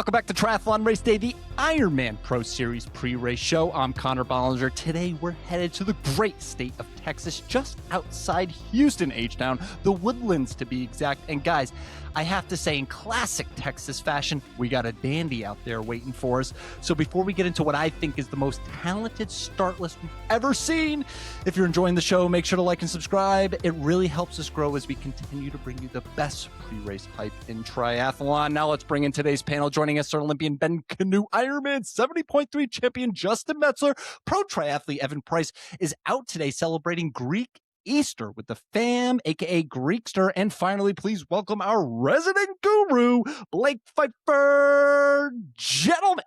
Welcome back to Triathlon Race Day, the Ironman Pro Series pre-race show. I'm Connor Bollinger. Today, we're headed to the great state of Texas, just outside Houston, H-Town, the Woodlands to be exact. And guys, I have to say, in classic Texas fashion, we got a dandy out there waiting for us. So before we get into what I think is the most talented start list we've ever seen, if you're enjoying the show, make sure to like and subscribe. It really helps us grow as we continue to bring you the best pre-race hype in triathlon. Now let's bring in today's panel. Joining us are Olympian Ben Canoe, Ironman 70.3 champion Justin Metzler, pro triathlete Evan Price is out today celebrating Greek Easter with the fam, aka Greekster. And finally, please welcome our resident guru, Blake Pfeiffer. Gentlemen,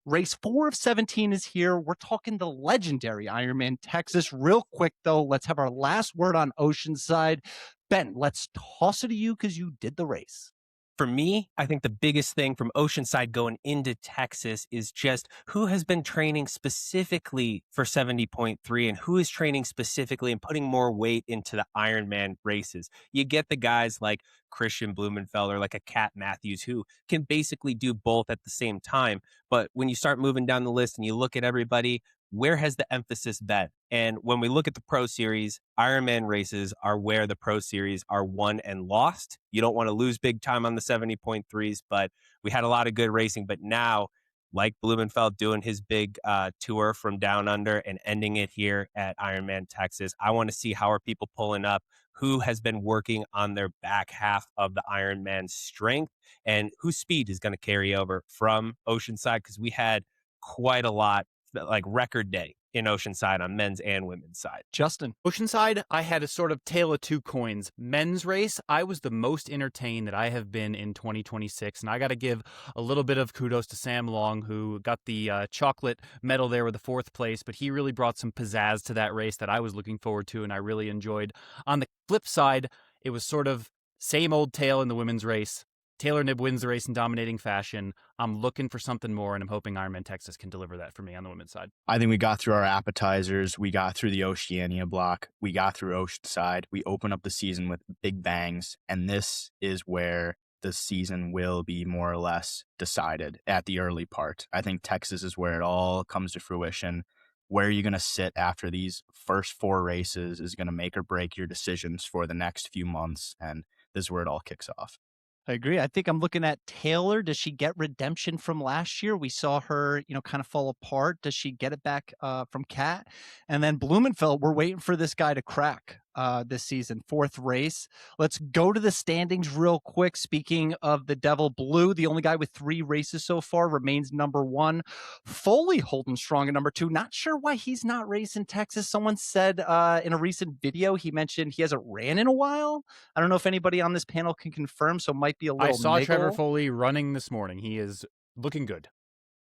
race 4 of 17 is here. We're talking the legendary Ironman Texas. Real quick, though, let's have our last word on Oceanside. Ben, let's toss it to you because you did the race. For me, I think the biggest thing from Oceanside going into Texas is just who has been training specifically for 70.3 and who is training specifically and putting more weight into the Ironman races. You get the guys like Christian Blumenfeld or like a Kat Matthews who can basically do both at the same time. But when you start moving down the list and you look at everybody, where has the emphasis been? And when we look at the Pro Series, Ironman races are where the Pro Series are won and lost. You don't want to lose big time on the 70.3s, but we had a lot of good racing. But now, like Blumenfeld doing his big tour from down under and ending it here at Ironman Texas, I want to see how are people pulling up, who has been working on their back half of the Ironman strength, and whose speed is going to carry over from Oceanside, because we had quite a lot, like record day in Oceanside on men's and women's side. Justin. Oceanside, I had a sort of tale of two coins. Men's race, I was the most entertained that I have been in 2026. And I got to give a little bit of kudos to Sam Long, who got the chocolate medal there with the 4th place. But he really brought some pizzazz to that race that I was looking forward to and I really enjoyed. On the flip side, it was sort of same old tale in the women's race. Taylor Knibb wins the race in dominating fashion. I'm looking for something more, and I'm hoping Ironman Texas can deliver that for me on the women's side. I think we got through our appetizers. We got through the Oceania block. We got through Oceanside. We open up the season with big bangs, and this is where the season will be more or less decided at the early part. I think Texas is where it all comes to fruition. Where you're going to sit after these first 4 races is going to make or break your decisions for the next few months, and this is where it all kicks off. I agree. I think I'm looking at Taylor. Does she get redemption from last year? We saw her, kind of fall apart. Does she get it back from Kat? And then Blumenfeld, we're waiting for this guy to crack this season. 4th race. Let's go to the standings real quick. Speaking of the Devil Blue, the only guy with 3 races so far remains number 1. Foley holding strong at number 2. Not sure why he's not racing Texas. Someone said in a recent video, he mentioned he hasn't ran in a while. I don't know if anybody on this panel can confirm, so it might be a little I saw niggle. Trevor Foley running this morning. He is looking good.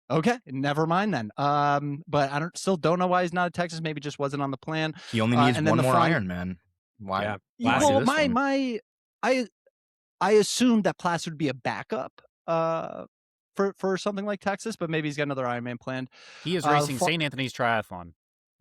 Okay, never mind then. But I still don't know why he's not at Texas. Maybe just wasn't on the plan. He only needs and one then more front, Ironman. Why? Yeah. Well, I assumed that Placer would be a backup for something like Texas, but maybe he's got another Ironman planned. He is racing St. Anthony's Triathlon.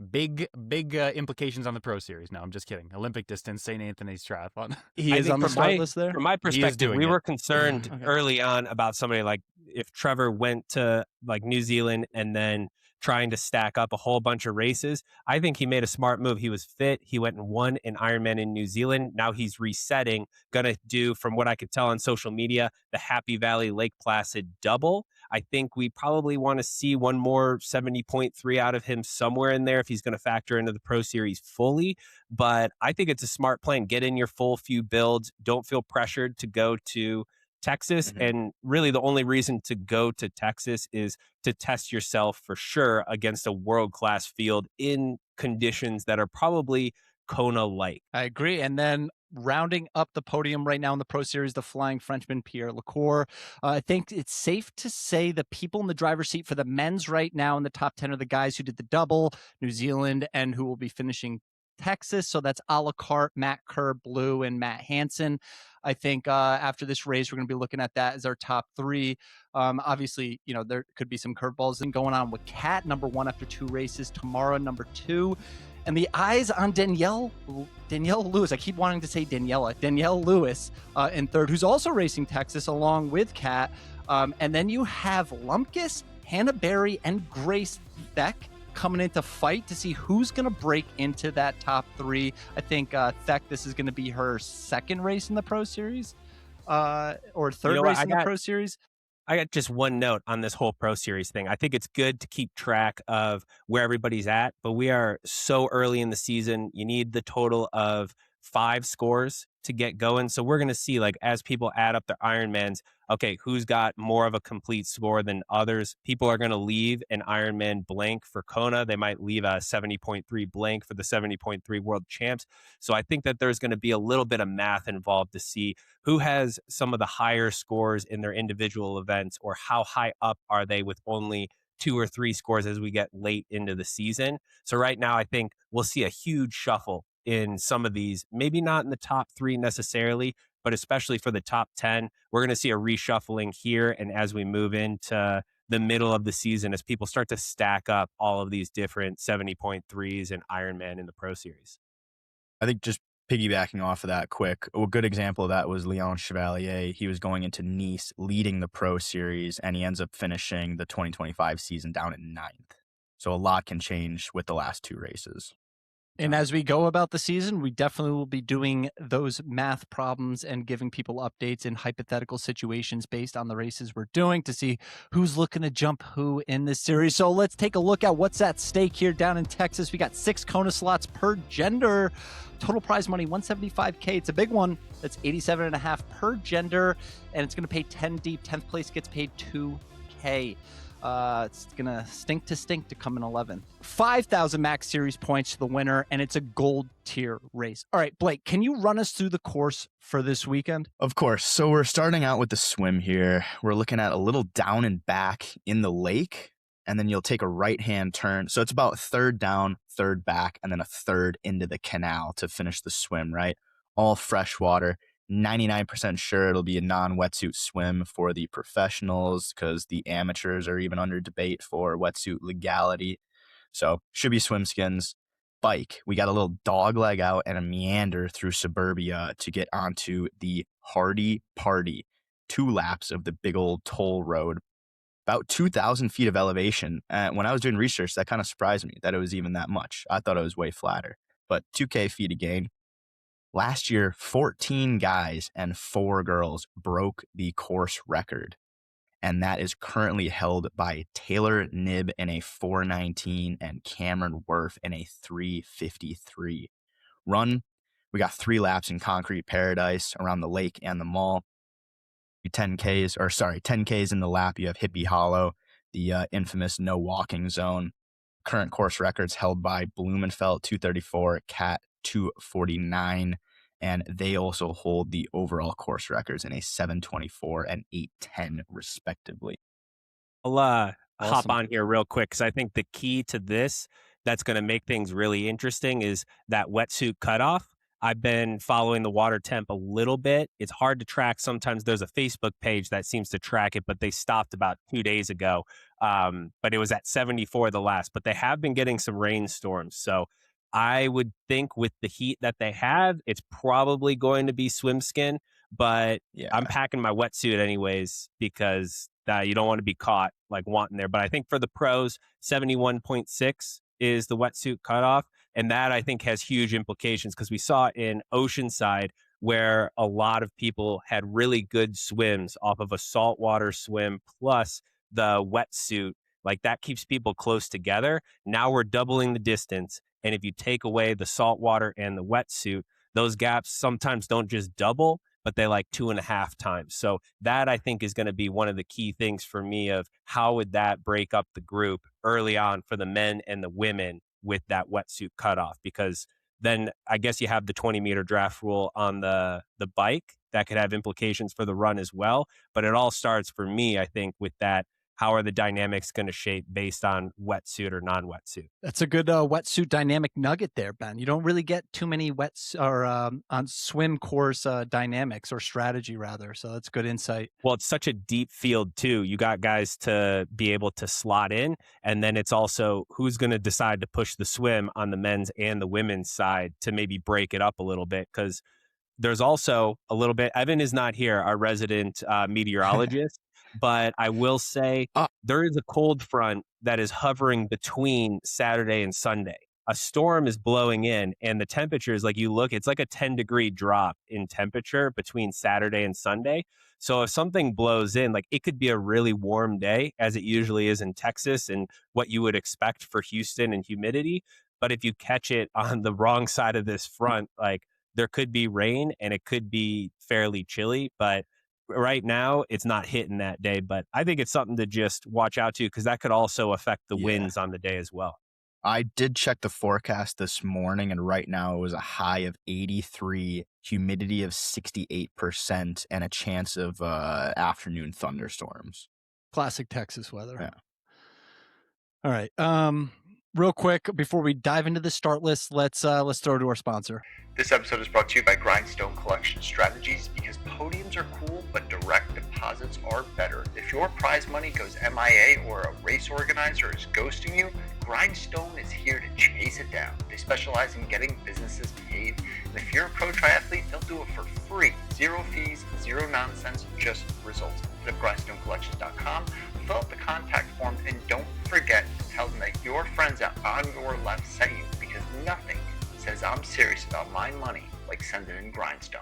Big implications on the Pro Series. No, I'm just kidding. Olympic distance, St. Anthony's Triathlon. He is on the start list there? From my perspective, we were concerned early on about somebody like if Trevor went to like New Zealand and then trying to stack up a whole bunch of races. I think he made a smart move. He was fit. He went and won an Ironman in New Zealand. Now he's resetting, going to do, from what I could tell on social media, the Happy Valley Lake Placid double. I think we probably want to see one more 70.3 out of him somewhere in there if he's going to factor into the Pro Series fully. But I think it's a smart plan. Get in your full few builds. Don't feel pressured to go to Texas. Mm-hmm. And really the only reason to go to Texas is to test yourself for sure against a world-class field in conditions that are probably Kona-like. I agree. And then rounding up the podium right now in the Pro Series, the Flying Frenchman, Pierre Lecour. I think it's safe to say the people in the driver's seat for the men's right now in the top 10 are the guys who did the double, New Zealand, and who will be finishing Texas. So that's a la carte, Matt Kerr, Blue, and Matt Hansen. I think after this race, we're going to be looking at that as our top 3. Obviously, there could be some curveballs going on with Kat, number 1 after 2 races. Tamara, number 2. And the eyes on Danielle Lewis. I keep wanting to say Danielle Lewis in 3rd, who's also racing Texas along with Kat. And then you have Lumpkins, Hannah Berry, and Grace Theck coming into fight to see who's going to break into that top 3. I think Theck, this is going to be her second race in the Pro Series, or third race in the Pro Series. I got just one note on this whole Pro Series thing. I think it's good to keep track of where everybody's at, but we are so early in the season. You need the total of 5 scores to get going. So we're going to see, like, as people add up their Ironmans, okay, who's got more of a complete score than others. People are going to leave an Ironman blank for Kona. They might leave a 70.3 blank for the 70.3 world champs. So I think that there's going to be a little bit of math involved to see who has some of the higher scores in their individual events, or how high up are they with only 2 or 3 scores as we get late into the season. So right now, I think we'll see a huge shuffle in some of these, maybe not in the top 3 necessarily, but especially for the top 10, we're going to see a reshuffling here. And as we move into the middle of the season, as people start to stack up all of these different 70.3s and Ironman in the Pro Series. I think just piggybacking off of that quick, a good example of that was Leon Chevalier. He was going into Nice leading the Pro Series, and he ends up finishing the 2025 season down at 9th. So a lot can change with the last 2 races. And as we go about the season, we definitely will be doing those math problems and giving people updates in hypothetical situations based on the races we're doing to see who's looking to jump who in this series. So let's take a look at what's at stake here down in Texas. We got 6 Kona slots per gender. Total prize money, $175K. It's a big one. That's $87.5 per gender, and it's going to pay 10 deep. 10th place gets paid $2K. It's gonna stink to come in 11th. 5,000 max series points to the winner, and it's a gold tier race. All right, Blake, can you run us through the course for this weekend? Of course. So we're starting out with the swim here. We're looking at a little down and back in the lake, and then you'll take a right-hand turn. So it's about 3rd down, 3rd back, and then a 3rd into the canal to finish the swim, right? All fresh water. 99% sure it'll be a non-wetsuit swim for the professionals, because the amateurs are even under debate for wetsuit legality. So should be swim skins. Bike, we got a little dog leg out and a meander through suburbia to get onto the Hardy Party. 2 laps of the big old toll road. About 2,000 feet of elevation. When I was doing research, that kind of surprised me that it was even that much. I thought it was way flatter. But 2K feet of gain. Last year, 14 guys and 4 girls broke the course record, and that is currently held by Taylor Nibb in a 4:19 and Cameron Worth in a 3:53. Run, we got 3 laps in Concrete Paradise around the lake and the mall. 10Ks in the lap. You have Hippie Hollow, the infamous no walking zone. Current course records held by Blumenfeld 234, Cat 249, and they also hold the overall course records in a 7:24 and 8:10 respectively. I'll hop on here real quick, because I think the key to this that's going to make things really interesting is that wetsuit cutoff. I've been following the water temp a little bit. It's hard to track. Sometimes there's a Facebook page that seems to track it, but they stopped about 2 days ago. But it was at 74 the last, but they have been getting some rainstorms. So I would think with the heat that they have, it's probably going to be swim skin, but yeah, I'm packing my wetsuit anyways, because you don't want to be caught like wanting there. But I think for the pros, 71.6 is the wetsuit cutoff. And that I think has huge implications, because we saw in Oceanside where a lot of people had really good swims off of a saltwater swim plus the wetsuit. Like, that keeps people close together. Now we're doubling the distance. And if you take away the saltwater and the wetsuit, those gaps sometimes don't just double, but they like 2.5 times. So that I think is going to be one of the key things for me of how would that break up the group early on for the men and the women with that wetsuit cutoff, because then I guess you have the 20-meter draft rule on the bike that could have implications for the run as well. But it all starts for me, I think, with that. How are the dynamics going to shape based on wetsuit or non-wetsuit? That's a good wetsuit dynamic nugget there, Ben. You don't really get too many on swim course dynamics, or strategy rather. So that's good insight. Well, it's such a deep field too. You got guys to be able to slot in, and then it's also who's going to decide to push the swim on the men's and the women's side to maybe break it up a little bit, because there's also a little bit. Evan is not here, our resident meteorologist. But I will say there is a cold front that is hovering between Saturday and Sunday. A storm is blowing in, and the temperature is like, you look, it's like a 10-degree drop in temperature between Saturday and Sunday. So if something blows in, like it could be a really warm day, as it usually is in Texas and what you would expect for Houston and humidity. But if you catch it on the wrong side of this front, like there could be rain and it could be fairly chilly. But right now, it's not hitting that day. But I think it's something to just watch out to, because that could also affect the winds on the day as well. I did check the forecast this morning, and right now it was a high of 83, humidity of 68%, and a chance of afternoon thunderstorms. Classic Texas weather. Yeah. All right. Real quick, before we dive into the start list, let's throw to our sponsor. This episode is brought to you by Grindstone Collection Strategies, because podiums are cool, but direct deposits are better. If your prize money goes MIA or a race organizer is ghosting you, Grindstone is here to chase it down. They specialize in getting businesses paid, and if you're a pro triathlete, they'll do it for free. Zero fees, zero nonsense, just results. Visit grindstonecollections.com, fill out the contact form, and don't forget to tell them that your friends at On Your Left sent you, because nothing says I'm serious about my money like sending in Grindstone.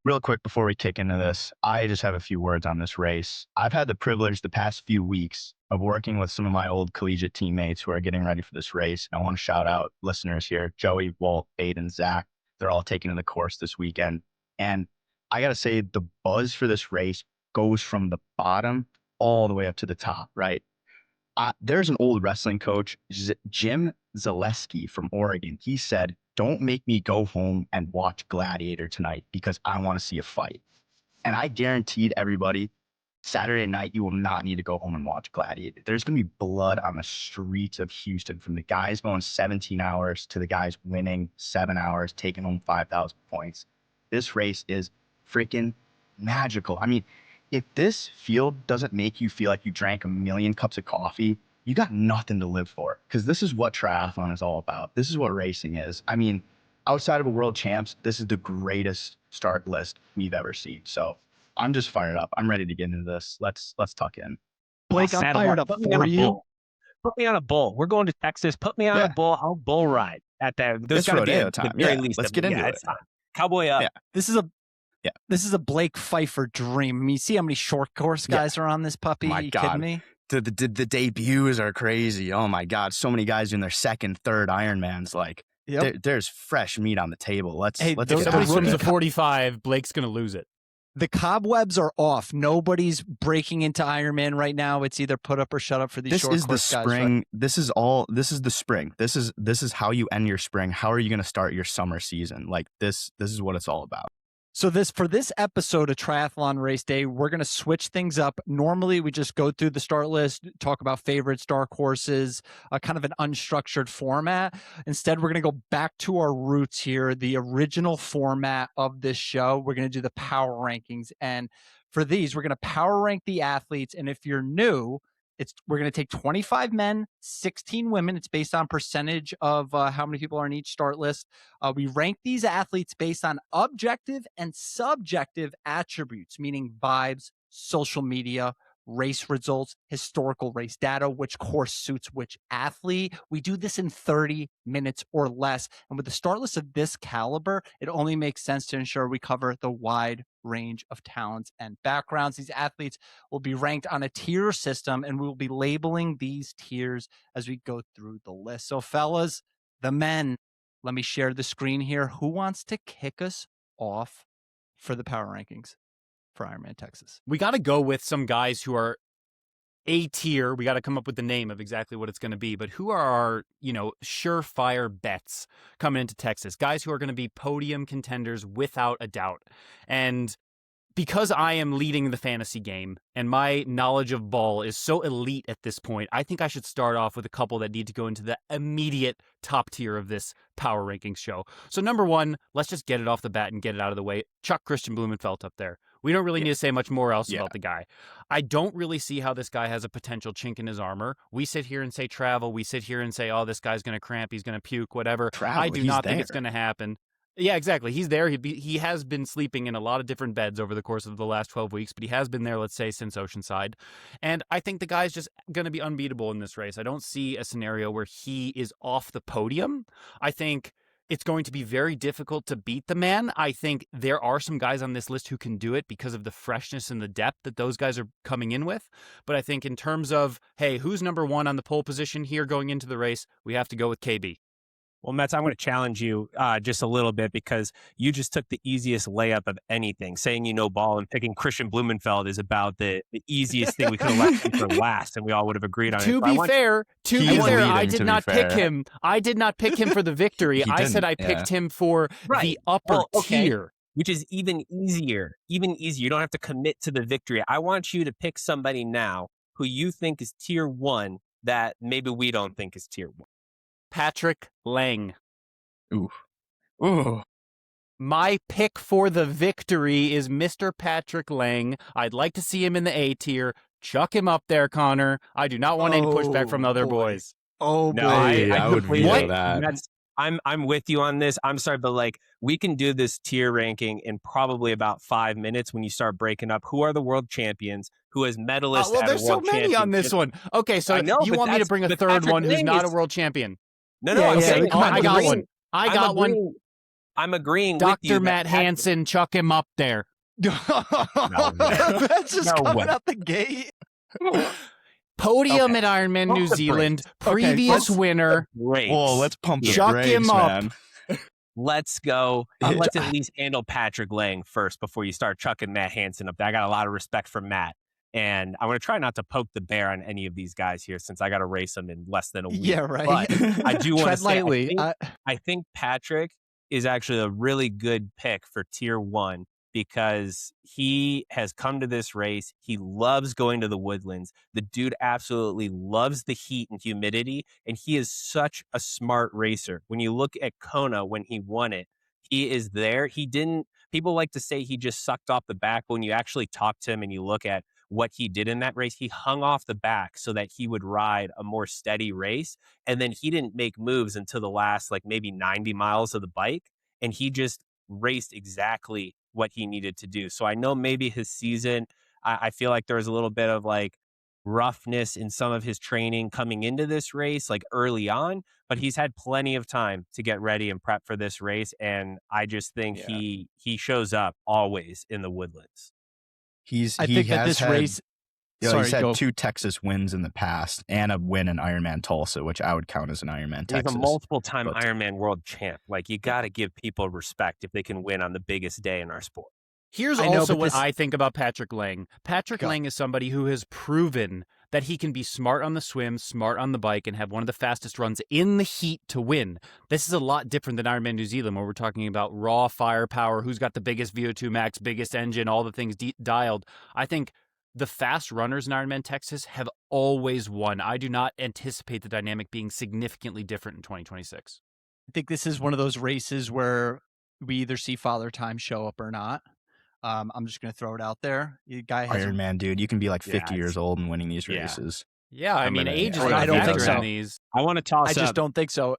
Real quick before we kick into this, I just have a few words on this race. I've had the privilege the past few weeks of working with some of my old collegiate teammates who are getting ready for this race. I want to shout out listeners here, Joey, Walt, Aiden, Zach. They're all taking the course this weekend. And I got to say, the buzz for this race goes from the bottom all the way up to the top, right? There's an old wrestling coach, Jim Zaleski from Oregon. He said, "Don't make me go home and watch Gladiator tonight, because I want to see a fight." And I guaranteed everybody, Saturday night, you will not need to go home and watch Gladiator. There's going to be blood on the streets of Houston, from the guys going 17 hours to the guys winning 7 hours, taking home 5,000 points. This race is freaking magical. I mean, if this field doesn't make you feel like you drank a million cups of coffee, you got nothing to live for, because this is what triathlon is all about. This is what racing is. I mean, outside of a world champs, this is the greatest start list we've ever seen. So I'm just fired up. I'm ready to get into this. Let's tuck in. Blake, I'm fired up for you. Put me on a bull. We're going to Texas. Put me on a bull. I'll bull ride at that. There's got to be rodeo time. the very least. Let's get into it. Cowboy up. Yeah. This is a Blake Pfeiffer dream. I mean, you see how many short course guys are on this puppy? My you God. kidding me? The debuts are crazy. Oh my God. So many guys doing their second, third Ironmans. Like, there's fresh meat on the table. Let's If somebody swims a 45, Blake's going to lose it. The cobwebs are off. Nobody's breaking into Ironman right now. It's either put up or shut up for these short course guys. This is the spring. Right? This is the spring. This is how you end your spring. How are you going to start your summer season? Like, this is what it's all about. So for this episode of Triathlon Race Day, we're going to switch things up. Normally, we just go through the start list, talk about favorites, dark horses, kind of an unstructured format. Instead, we're going to go back to our roots here, the original format of this show. We're going to do the power rankings. And for these, we're going to power rank the athletes. And if you're new, we're going to take 25 men, 16 women. It's based on percentage of how many people are in each start list. We rank these athletes based on objective and subjective attributes, meaning vibes, social media, race results, historical race data, which course suits which athlete. We do this in 30 minutes or less. And with the start list of this caliber, it only makes sense to ensure we cover the wide range of talents and backgrounds. These athletes will be ranked on a tier system, and we will be labeling these tiers as we go through the list. So fellas, the men, let me share the screen here. Who wants to kick us off for the power rankings for Ironman Texas? We got to go with some guys who are A tier. We got to come up with the name of exactly what it's going to be, but who are our, surefire bets coming into Texas? Guys who are going to be podium contenders without a doubt. And because I am leading the fantasy game and my knowledge of ball is so elite at this point, I think I should start off with a couple that need to go into the immediate top tier of this power rankings show. So number one, let's just get it off the bat and get it out of the way. Chuck Christian Blumenfeld up there. We don't really need to say much more else about the guy. I don't really see how this guy has a potential chink in his armor. We sit here and say travel. We sit here and say, oh, this guy's going to cramp. He's going to puke, whatever. I do not think it's going to happen. Yeah, exactly. He's there. He has been sleeping in a lot of different beds over the course of the last 12 weeks, but he has been there, let's say, since Oceanside. And I think the guy's just going to be unbeatable in this race. I don't see a scenario where he is off the podium. I think it's going to be very difficult to beat the man. I think there are some guys on this list who can do it because of the freshness and the depth that those guys are coming in with. But I think in terms of, hey, who's number one on the pole position here going into the race, we have to go with KB. Well, Mets, I'm going to challenge you just a little bit because you just took the easiest layup of anything. Saying you know ball and picking Christian Blumenfeld is about the easiest thing we could have left him for last, and we all would have agreed on it. To be fair, I did not pick him. I did not pick him for the victory. I said I picked him for the upper tier. Which is even easier. You don't have to commit to the victory. I want you to pick somebody now who you think is tier 1 that maybe we don't think is tier 1. Patrick Lang. Ooh. My pick for the victory is Mr. Patrick Lang. I'd like to see him in the A tier. Chuck him up there, Connor. I do not want any pushback from the other boys. Oh, no, boy. I would veto that. I'm with you on this. I'm sorry, but like we can do this tier ranking in probably about 5 minutes when you start breaking up who are the world champions, who has medalists. Well, there's so many on this one. Okay, so you want me to bring a third one who's not a world champion? No, I'm saying I got one. I'm agreeing Dr. with you. Dr. Matt Hansen, chuck him up there. That's just coming out the gate. Podium at Ironman New Zealand, previous winner. Whoa, let's pump the chuck brakes, him up. man. Let's go. Let's at least handle Patrick Lang first before you start chucking Matt Hansen up there. I got a lot of respect for Matt. And I'm going to try not to poke the bear on any of these guys here since I got to race them in less than a week. Yeah, right. But I do want to say, lightly. I think Patrick is actually a really good pick for tier 1 because he has come to this race. He loves going to the Woodlands. The dude absolutely loves the heat and humidity, and he is such a smart racer. When you look at Kona when he won it, he is there. People like to say he just sucked off the back. When you actually talk to him and you look at what he did in that race, he hung off the back so that he would ride a more steady race. And then he didn't make moves until the last, like maybe 90 miles of the bike. And he just raced exactly what he needed to do. So I know maybe his season, I feel like there was a little bit of like roughness in some of his training coming into this race, like early on, but he's had plenty of time to get ready and prep for this race. And I just think he shows up always in the Woodlands. He's he's had 2 Texas wins in the past and a win in Ironman Tulsa, which I would count as an Ironman Texas. He's a multiple-time Ironman world champ. Like, you got to give people respect if they can win on the biggest day in our sport. Here's what I think about Patrick Lang. Patrick Lang is somebody who has proven that he can be smart on the swim, smart on the bike, and have one of the fastest runs in the heat to win. This is a lot different than Ironman New Zealand, where we're talking about raw firepower, who's got the biggest VO2 max, biggest engine, all the things dialed. I think the fast runners in Ironman Texas have always won. I do not anticipate the dynamic being significantly different in 2026. I think this is one of those races where we either see Father Time show up or not. I'm just going to throw it out there. Ironman, dude, you can be like 50 years old and winning these races. Yeah, I mean, age is I don't think so. I want to toss up. I just don't think so.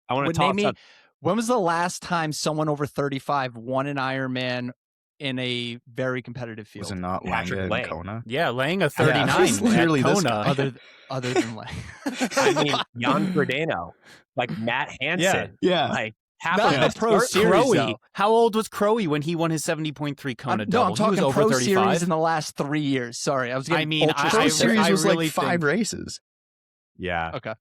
I want to toss up. When was the last time someone over 35 won an Ironman in a very competitive field? Was it not Patrick Lang? Kona? Yeah, Lang a 39 literally at Kona. Other than Lang. I mean, Jan Frodeno, like Matt Hansen. Yeah. Like, not the pro series, though. How old was Crowe when he won his 70.3 Kona double? No, I'm talking over pro 35. series in the last 3 years. Sorry, I was getting pro series was really like 5 races. Yeah. Okay.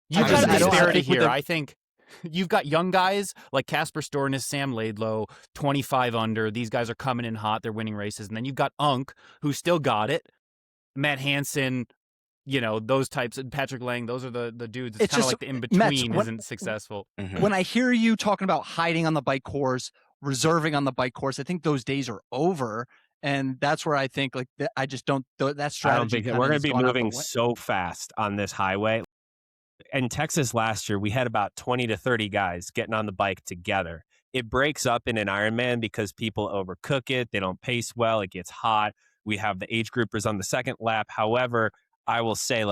You've got a disparity here. I think you've got young guys like Casper Stornes, Sam Laidlow, 25 under. These guys are coming in hot. They're winning races. And then you've got Unk, who still got it. Matt Hansen, those types. Patrick Lang, those are the dudes. It's kind of like the in-between isn't successful. Mm-hmm. When I hear you talking about hiding on the bike course, reserving on the bike course, I think those days are over. And that's where I think, I just don't, that strategy. We're going to be moving so fast on this highway. In Texas last year, we had about 20 to 30 guys getting on the bike together. It breaks up in an Ironman because people overcook it. They don't pace well. It gets hot. We have the age groupers on the second lap. However, I will say,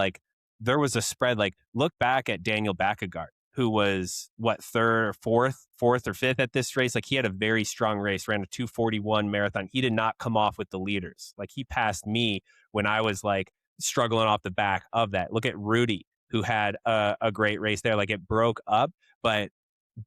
there was a spread. Look back at Daniel Baekegaard, who was third or fourth or fifth at this race. Like he had a very strong race, ran a 2:41 marathon. He did not come off with the leaders. Like he passed me when I was like struggling off the back of that. Look at Rudy, who had a great race there. Like it broke up, but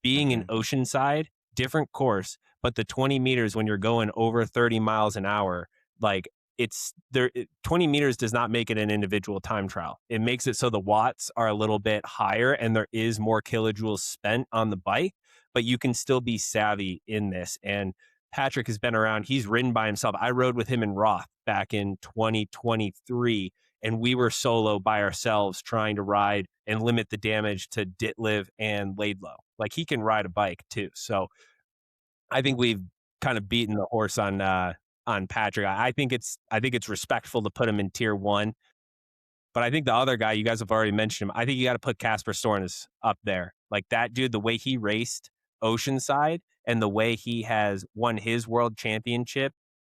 being in Oceanside, different course, but the 20 meters when you're going over 30 miles an hour, like it's there. 20 meters does not make it an individual time trial. It makes it so the watts are a little bit higher and there is more kilojoules spent on the bike, but you can still be savvy in this. And Patrick has been around. He's ridden by himself. I rode with him in Roth back in 2023, and we were solo by ourselves trying to ride and limit the damage to Ditlev and Laidlow. Like he can ride a bike too. So I think we've kind of beaten the horse on Patrick. I think it's respectful to put him in tier 1. But I think the other guy, you guys have already mentioned him. I think you got to put Casper Stornes up there. Like that dude, the way he raced Oceanside and the way he has won his world championship,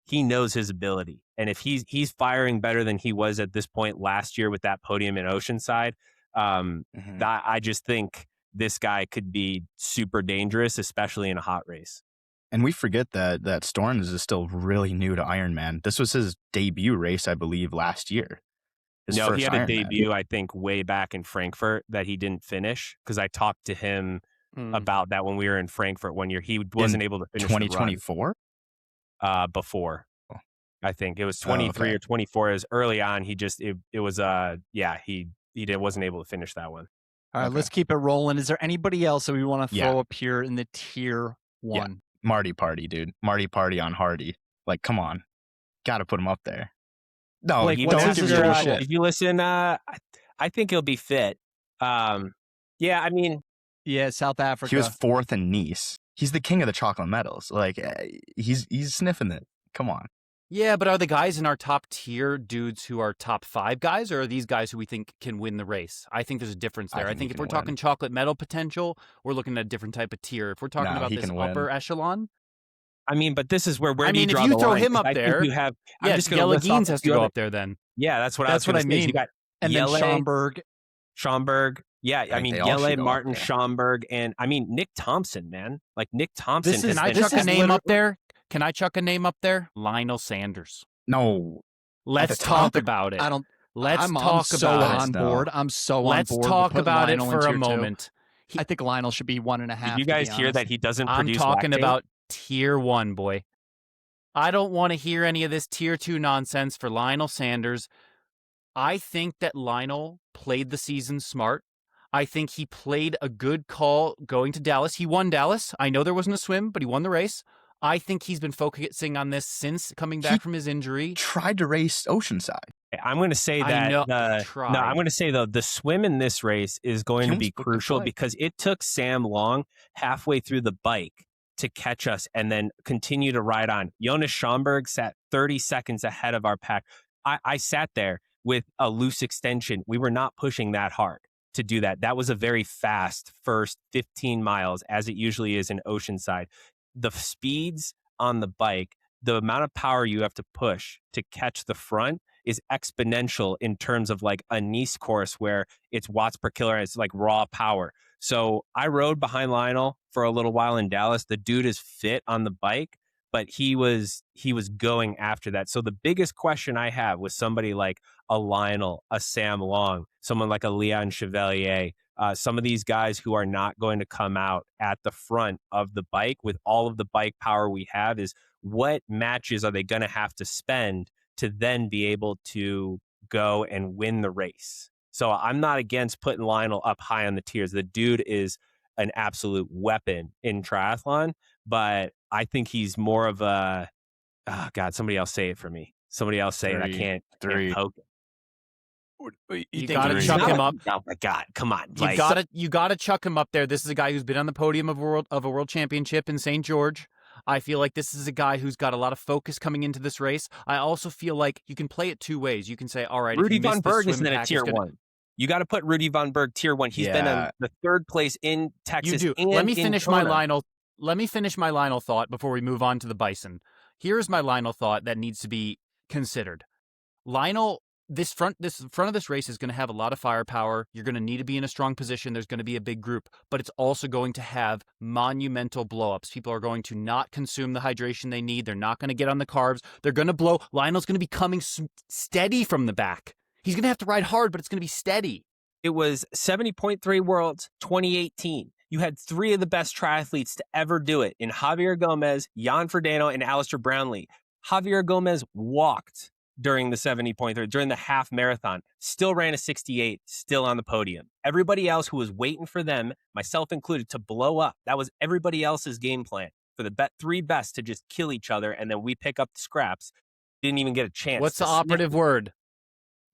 he knows his ability. And if he's firing better than he was at this point last year with that podium in Oceanside, I just think this guy could be super dangerous, especially in a hot race. And we forget that Stornes is still really new to Ironman. This was his debut race, I believe, last year. He had a debut, I think, way back in Frankfurt that he didn't finish because I talked to him about that when we were in Frankfurt one year. He wasn't able to finish 2024? Before. I think it was 23 or 24. It was early on. He just, it was, he wasn't able to finish that one. All right, let's keep it rolling. Is there anybody else that we want to throw up here in the tier 1? Yeah. Marty Party, dude. Marty Party on Hardy. Like, come on. Got to put him up there. No, like, don't give me shit. If you listen, I think he'll be fit. South Africa. He was 4th in Nice. He's the king of the chocolate medals. Like, he's sniffing it. Come on. Yeah, but are the guys in our top tier dudes who are top 5 guys, or are these guys who we think can win the race? I think there's a difference there. I think if we're talking chocolate medal potential, we're looking at a different type of tier. If we're talking about this upper echelon, but this is where if you throw him up there, Yella Geens has to go up there then. Yeah, that's what I mean. You got and Yelle, then Schomburg. Yeah, Yelle, Martin, Schomburg, and Nick Thompson, man. Like Nick Thompson. Can I chuck a name up there? Can I chuck a name up there? Lionel Sanders. No. Let's talk about it. I'm so on board. Let's talk about it for a moment. I think Lionel should be 1.5. Did you guys hear that he doesn't produce I'm talking lactate? About tier 1, boy. I don't want to hear any of this tier 2 nonsense for Lionel Sanders. I think that Lionel played the season smart. I think he played a good call going to Dallas. He won Dallas. I know there wasn't a swim, but he won the race. I think he's been focusing on this since coming back from his injury. Tried to race Oceanside. I'm going to say that. I'm going to say though the swim in this race is going to be crucial because it took Sam Long halfway through the bike to catch us and then continue to ride on. Jonas Schomburg sat 30 seconds ahead of our pack. I sat there with a loose extension. We were not pushing that hard to do that. That was a very fast first 15 miles, as it usually is in Oceanside. The speeds on the bike, the amount of power you have to push to catch the front is exponential in terms of like a Nice course where it's watts per kilo and it's like raw power. So I rode behind Lionel for a little while in Dallas. The dude is fit on the bike, but he was going after that. So the biggest question I have with somebody like a Lionel, a Sam Long, someone like a Leon Chevalier, some of these guys who are not going to come out at the front of the bike with all of the bike power we have is what matches are they going to have to spend to then be able to go and win the race? So I'm not against putting Lionel up high on the tiers. The dude is an absolute weapon in triathlon, but I think he's more of a, oh God, somebody else say it for me. Somebody else say it. I can't poke it. You gotta chuck him up. Oh my God, come on! You gotta chuck him up there. This is a guy who's been on the podium of a world championship in St. George. I feel like this is a guy who's got a lot of focus coming into this race. I also feel like you can play it 2 ways. You can say, all right, Rudy Von Berg isn't in a tier 1. You got to put Rudy Von Berg tier 1. He's been in the 3rd place in Texas. You do. Let me finish my Lionel thought before we move on to the Bison. Here's my Lionel thought that needs to be considered. Lionel this front of this race is going to have a lot of firepower. You're going to need to be in a strong position. There's going to be a big group, but it's also going to have monumental blowups. People are going to not consume the hydration they need. They're not going to get on the carbs. They're going to blow. Lionel's going to be coming steady from the back. He's going to have to ride hard, but it's going to be steady. It was 70.3 Worlds 2018. You had 3 of the best triathletes to ever do it in Javier Gomez, Jan Frodeno, and Alistair Brownlee. Javier Gomez walked during the 70.3, during the half marathon, still ran a 68, still on the podium. Everybody else who was waiting for them, myself included, to blow up, that was everybody else's game plan for the 3 best to just kill each other, and then we pick up the scraps. Didn't even get a chance. What's the operative word?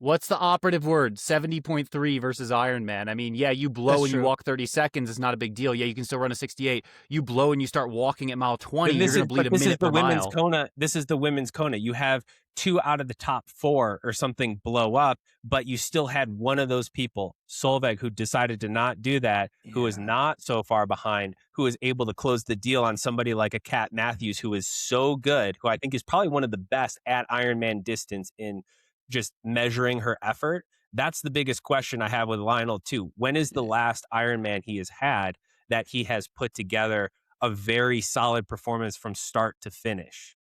What's the operative word? 70.3 versus Ironman. I mean, yeah, you blow and you walk 30 seconds. It's not a big deal. Yeah, you can still run a 68. You blow and you start walking at mile 20. You're going to bleed a minute per mile. This is the women's Kona. You have 2 out of the top 4 or something blow up, but you still had one of those people, Solveig, who decided to not do that, who is not so far behind, who is able to close the deal on somebody like a Kat Matthews, who is so good, who I think is probably one of the best at Ironman distance in just measuring her effort. That's the biggest question I have with Lionel too. When is the last Ironman he has had that he has put together a very solid performance from start to finish?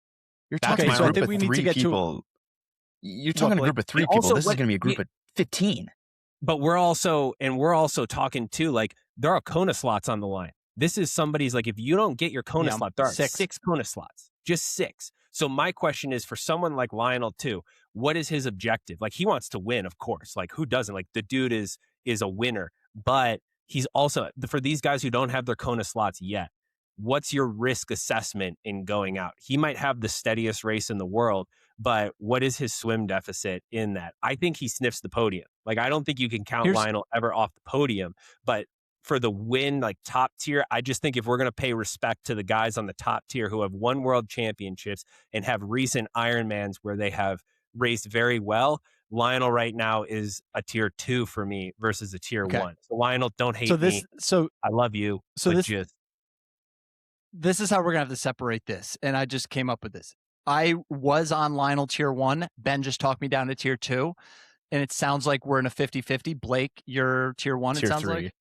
You're talking so a I group think of we need 3 to get people. You're talking a group of 3 and people. also, This is going to be a group of 15. But we're also talking too, like there are Kona slots on the line. This is somebody's like, if you don't get your Kona slot, there are 6 Kona slots, just 6. So my question is for someone like Lionel too, what is his objective? Like he wants to win, of course. Like who doesn't? Like the dude is a winner, but he's also, for these guys who don't have their Kona slots yet, what's your risk assessment in going out? He might have the steadiest race in the world, but what is his swim deficit in that? I think he sniffs the podium. Like I don't think you can count Lionel ever off the podium, but for the win, like top tier, I just think if we're going to pay respect to the guys on the top tier who have won world championships and have recent Ironmans where they have raced very well, Lionel right now is a tier 2 for me versus a tier 1. So Lionel, don't hate me. So I love you. So this is how we're going to have to separate this. And I just came up with this. I was on Lionel tier 1. Ben just talked me down to tier 2. And it sounds like we're in a 50-50. Blake, you're tier 1, tier it sounds 3. like.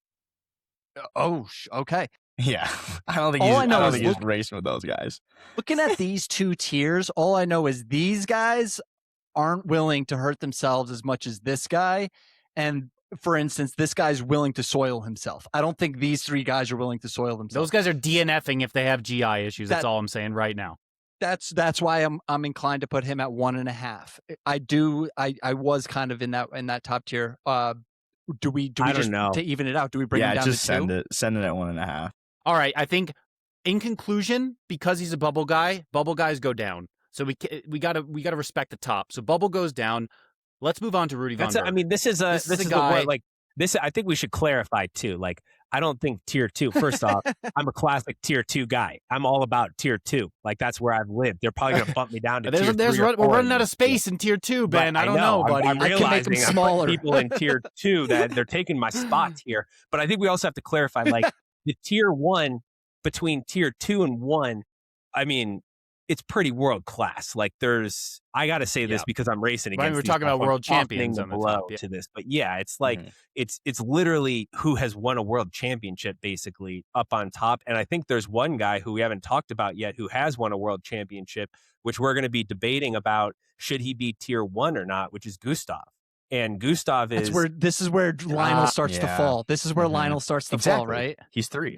Oh, okay. Yeah. I don't think he's racing with those guys. Looking at these 2 tiers, all I know is these guys aren't willing to hurt themselves as much as this guy. And for instance, this guy's willing to soil himself. I don't think these 3 guys are willing to soil themselves. Those guys are DNFing if they have GI issues. That's all I'm saying right now. That's why I'm inclined to put him at 1.5. I was kind of in that top tier. Do we just to even it out? Do we bring him down just to 2? Send it at 1.5. All right. I think in conclusion, because he's a bubble guys go down. So we gotta respect the top. So bubble goes down. Let's move on to Rudy Von Berg. I mean, this is a guy like this. I think we should clarify too. Like, I don't think tier 2. First off, I'm a classic tier 2 guy. I'm all about tier 2. Like that's where I've lived. They're probably gonna bump me down to tier 3 or 4. We're running out of space in tier 2, Ben. I don't know, buddy. I'm realizing I can make them smaller. People in tier 2 that they're taking my spots here. But I think we also have to clarify, like the tier 1 between tier 2 and 1. I mean, it's pretty world class. Like I got to say this because I'm racing against. We're talking about world champions on the top, to this, but yeah, it's like it's literally who has won a world championship basically up on top. And I think there's one guy who we haven't talked about yet who has won a world championship, which we're going to be debating about should he be tier 1 or not, which is Gustav. And Gustav this is where Lionel starts to fall. This is where Lionel starts to fall, right? He's 3.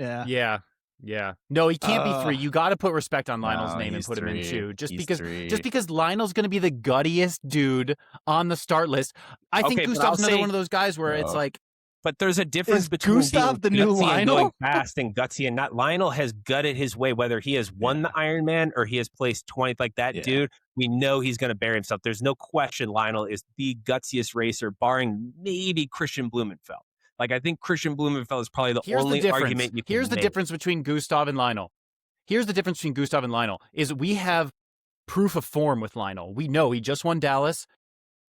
Yeah. No, he can't be 3. You got to put respect on Lionel's name and put him in 2. Just because Lionel's going to be the guttiest dude on the start list. I think Gustav's another one of those guys where it's like. But there's a difference between Gustav the new Lionel going fast and gutsy and not. Lionel has gutted his way, whether he has won the Ironman or he has placed 20th. Like that dude, we know he's going to bury himself. There's no question Lionel is the gutsiest racer, barring maybe Christian Blumenfeld. Like, I think Christian Blumenfeld is probably the only argument you can Here's the difference between Gustav and Lionel. Is we have proof of form with Lionel. We know he just won Dallas.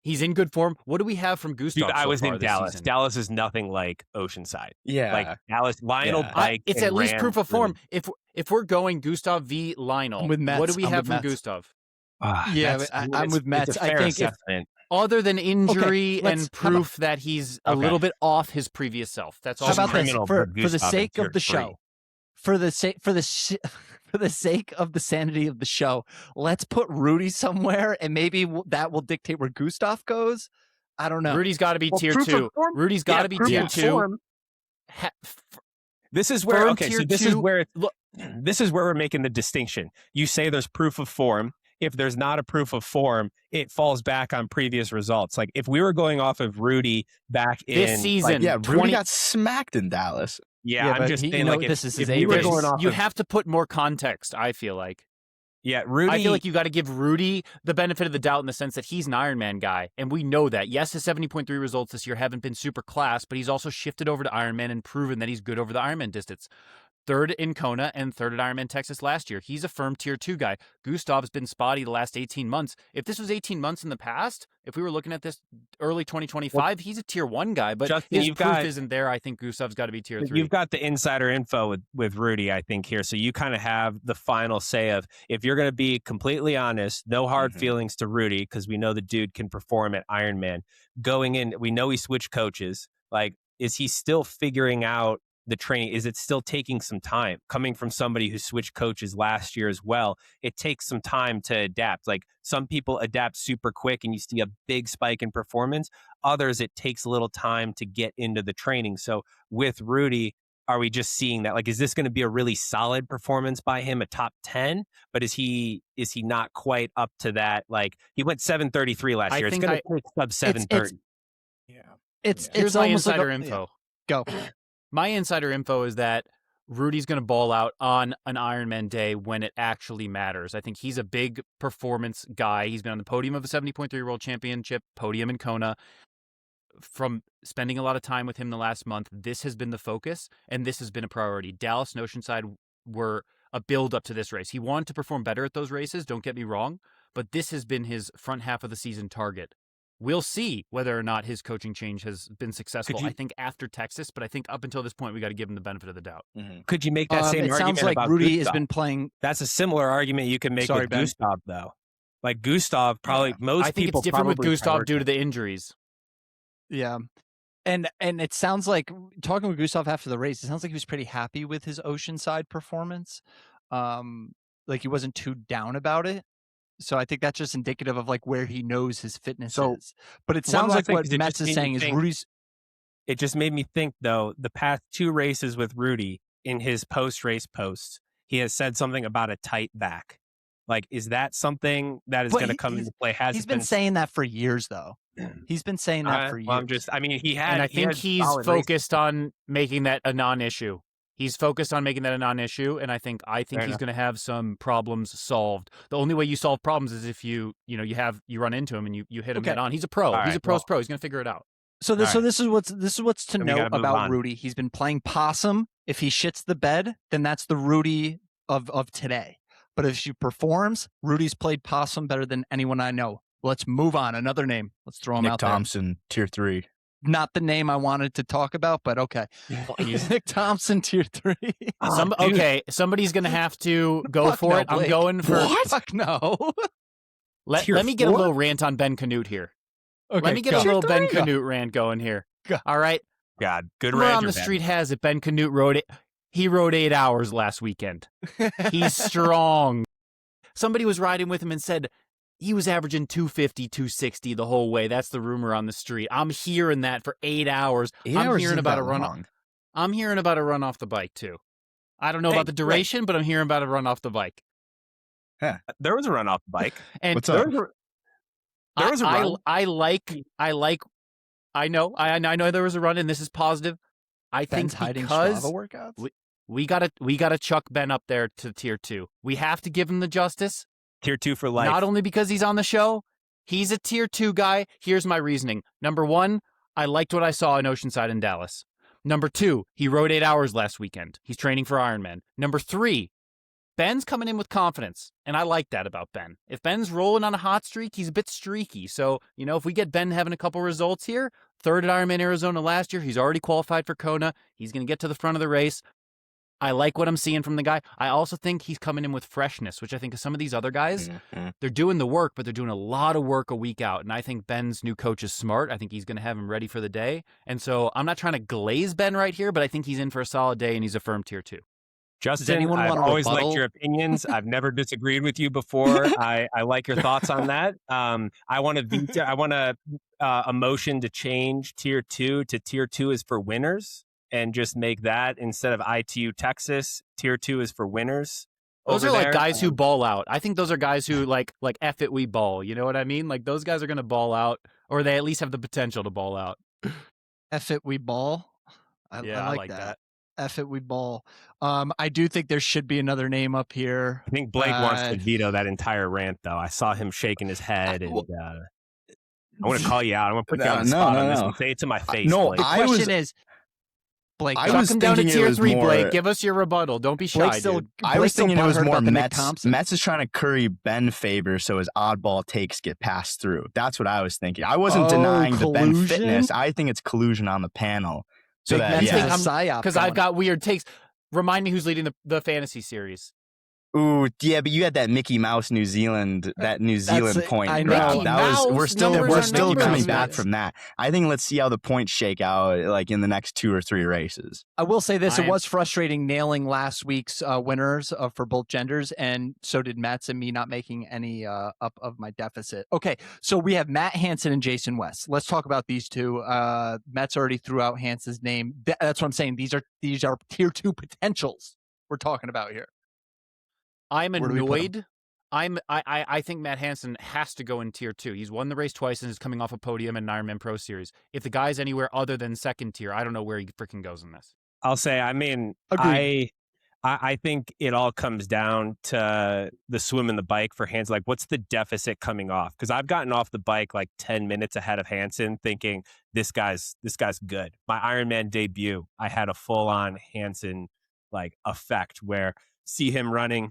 He's in good form. What do we have from Gustav? Dude, I was in Dallas. Season? Dallas is nothing like Oceanside. Yeah. Like Dallas, Lionel biked. It's at least proof of form. If we're going Gustav v. Lionel, what do we have from Gustav? I'm with Mets. I think Other than injury let's- and proof that he's a Okay. little bit off his previous self. That's all. How Just about this? criminal For for the Gustav sake in of the tier three. show, for the sake of the sanity of the show, let's put Rudy somewhere, and maybe that will dictate where Gustav goes. I don't know. Rudy's got to be Well, tier proof of 2. form- Rudy's got to be proof tier of 2. form. This is where Firm okay, so tier this is 2. where this is where we're making the distinction. You say there's proof of form. If there's not a proof of form, it falls back on previous results. Like if we were going off of Rudy back This in season, Yeah, 20 Rudy got smacked in Dallas. yeah, I'm but just he- saying you know, like this is if his we were age. going off you of have to put more context, I feel like. yeah, Rudy. I feel like you got to give Rudy the benefit of the doubt in the sense that he's an Ironman guy, and we know that. Yes, his 70.3 results this year haven't been super class, but he's also shifted over to Ironman and proven that he's good over the Ironman distance. Third in Kona and third at IRONMAN Texas last year. He's a firm tier 2 guy. Gustav's been spotty the last 18 months. If this was 18 months in the past, if we were looking at this early 2025, he's a tier 1 guy, but Justin, his you've proof got- isn't there. I think Gustav's got to be tier 3. You've got the insider info with Rudy, I think, here. So you kind of have the final say of if you're going to be completely honest, no hard feelings to Rudy, because we know the dude can perform at Ironman. Going in, we know he switched coaches. Like, is he still figuring out the training? Is it still taking some time? Coming from somebody who switched coaches last year as well, it takes some time to adapt. Like some people adapt super quick and you see a big spike in performance. Others, it takes a little time to get into the training. So with Rudy, are we just seeing that? Like, is this going to be a really solid performance by him, a top 10? But is he not quite up to that? Like he went 7:33 last year. It's going to take sub 7:30. It's Here's my almost like insider a- info. Go. My insider info is that Rudy's going to ball out on an Ironman day when it actually matters. I think he's a big performance guy. He's been on the podium of the 70.3 World Championship, podium in Kona. From spending a lot of time with him the last month, this has been the focus, and this has been a priority. Dallas and Oceanside were a build-up to this race. He wanted to perform better at those races, don't get me wrong, but this has been his front half of the season target. We'll see whether or not his coaching change has been successful. I think after Texas, but I think up until this point, we got to give him the benefit of the doubt. Could you make that same it argument sounds like about Rudy Gustav? has been playing. That's a similar argument you can make Sorry, with Ben. Gustav, though. Like Gustav, probably most I think people it's different with probably Gustav due to prioritize- the injuries. Yeah. And it sounds like talking with Gustav after the race, it sounds like he was pretty happy with his Oceanside performance. Like he wasn't too down about it. So I think that's just indicative of like where he knows his fitness So, is. But it one sounds last like thing, what 'cause it Metz just is made me saying is think- Rudy's. It just made me think, though, the past 2 races with Rudy, in his post-race posts, he has said something about a tight back. Like, is that something that is But going to come into play? Has He's it been saying that for years, though. He's been saying that for years. Well, I mean, he had. And I he think had he's solid races. focused on making that a non-issue. He's focused on making that a non-issue, and I think Fair he's enough. going to have some problems solved. The only way you solve problems is if you run into him and you hit him Okay. head on. He's a pro. All He's a right, pro's well- pro. He's going to figure it out. So this All right. is what's to Then we know gotta move about on. Rudy. He's been playing possum. If he shits the bed, then that's the Rudy of today. But if she performs, Rudy's played possum better than anyone I know. Let's move on. Another name. Let's throw him Nick out Thompson, tier 3. there. Not the name I wanted to talk about, but okay. Nick Thompson, tier 3. Dude. Okay, somebody's going to have to go Fuck for no, it. I'm Blake. going for. Fuck no. Let me get a little rant on Ben Canute here. Okay, Let me get go. a little Ben Go. Canute rant going here. Go. All right. God, good Word on ranger, the Ben. street has it Ben Canute rode it. He rode 8 hours last weekend. He's strong. Somebody was riding with him and said he was averaging 250, 260 the whole way. That's the rumor on the street. I'm hearing that for 8 hours. 8 I'm hours hearing isn't about that a run. long. I'm hearing about a run off the bike too. I don't know Hey, about the duration, but I'm hearing about a run off the bike. There was a run off the bike. And What's up? There was a run. I know there was a run, and this is positive. I Ben's think hiding because Strava workouts. we gotta chuck Ben up there to tier 2. We have to give him the justice. Tier 2 for life. Not only because he's on the show, he's a tier 2 guy. Here's my reasoning. Number 1, I liked what I saw in Oceanside and Dallas. Number 2, he rode 8 hours last weekend. He's training for Ironman. Number 3, Ben's coming in with confidence, and I like that about Ben. If Ben's rolling on a hot streak, he's a bit streaky. So, if we get Ben having a couple results here, third at Ironman Arizona last year, he's already qualified for Kona. He's going to get to the front of the race. I like what I'm seeing from the guy. I also think he's coming in with freshness, which I think some of these other guys, they're doing the work, but they're doing a lot of work a week out. And I think Ben's new coach is smart. I think he's going to have him ready for the day. And so I'm not trying to glaze Ben right here, but I think he's in for a solid day and he's a firm tier 2. Justin, I've always liked your opinions. I've never disagreed with you before. I like your thoughts on that. I want a motion to change tier 2 to tier 2 is for winners, and just make that instead of ITU Texas, tier 2 is for winners. Those are like guys who ball out. I think those are guys who like F it, we ball. You know what I mean? Like those guys are going to ball out, or they at least have the potential to ball out. F it, we ball. I like that. F it, we ball. I do think there should be another name up here. I think Blake wants to veto that entire rant, though. I saw him shaking his head, and I want to call you out. I want to put you on the spot on this and say it to my face. No, the question is, Blake, chuck him down to tier 3, Blake. Give us your rebuttal. Don't be shy, dude. I was thinking it was more Mets. Mets is trying to curry Ben favor so his oddball takes get passed through. That's what I was thinking. I wasn't denying the Ben fitness. I think it's collusion on the panel. So because I've got weird takes. Remind me who's leading the fantasy series. Ooh, yeah, but you had that Mickey Mouse New Zealand point. I know. We're still coming back from that. I think let's see how the points shake out like in the next 2 or 3 races. I will say this: it was frustrating nailing last week's winners for both genders, and so did Matt's and me not making any up of my deficit. Okay, so we have Matt Hansen and Jason West. Let's talk about these two. Matt's already threw out Hansen's name. That's what I'm saying. These are tier 2 potentials we're talking about here. I'm annoyed. I think Matt Hansen has to go in tier 2. He's won the race twice and is coming off a podium in an Ironman Pro Series. If the guy's anywhere other than second tier, I don't know where he freaking goes in this. I'll say, I mean, I think it all comes down to the swim and the bike for Hansen. Like, what's the deficit coming off? Because I've gotten off the bike like 10 minutes ahead of Hansen, thinking this guy's good. My Ironman debut, I had a full-on Hansen like effect where see him running.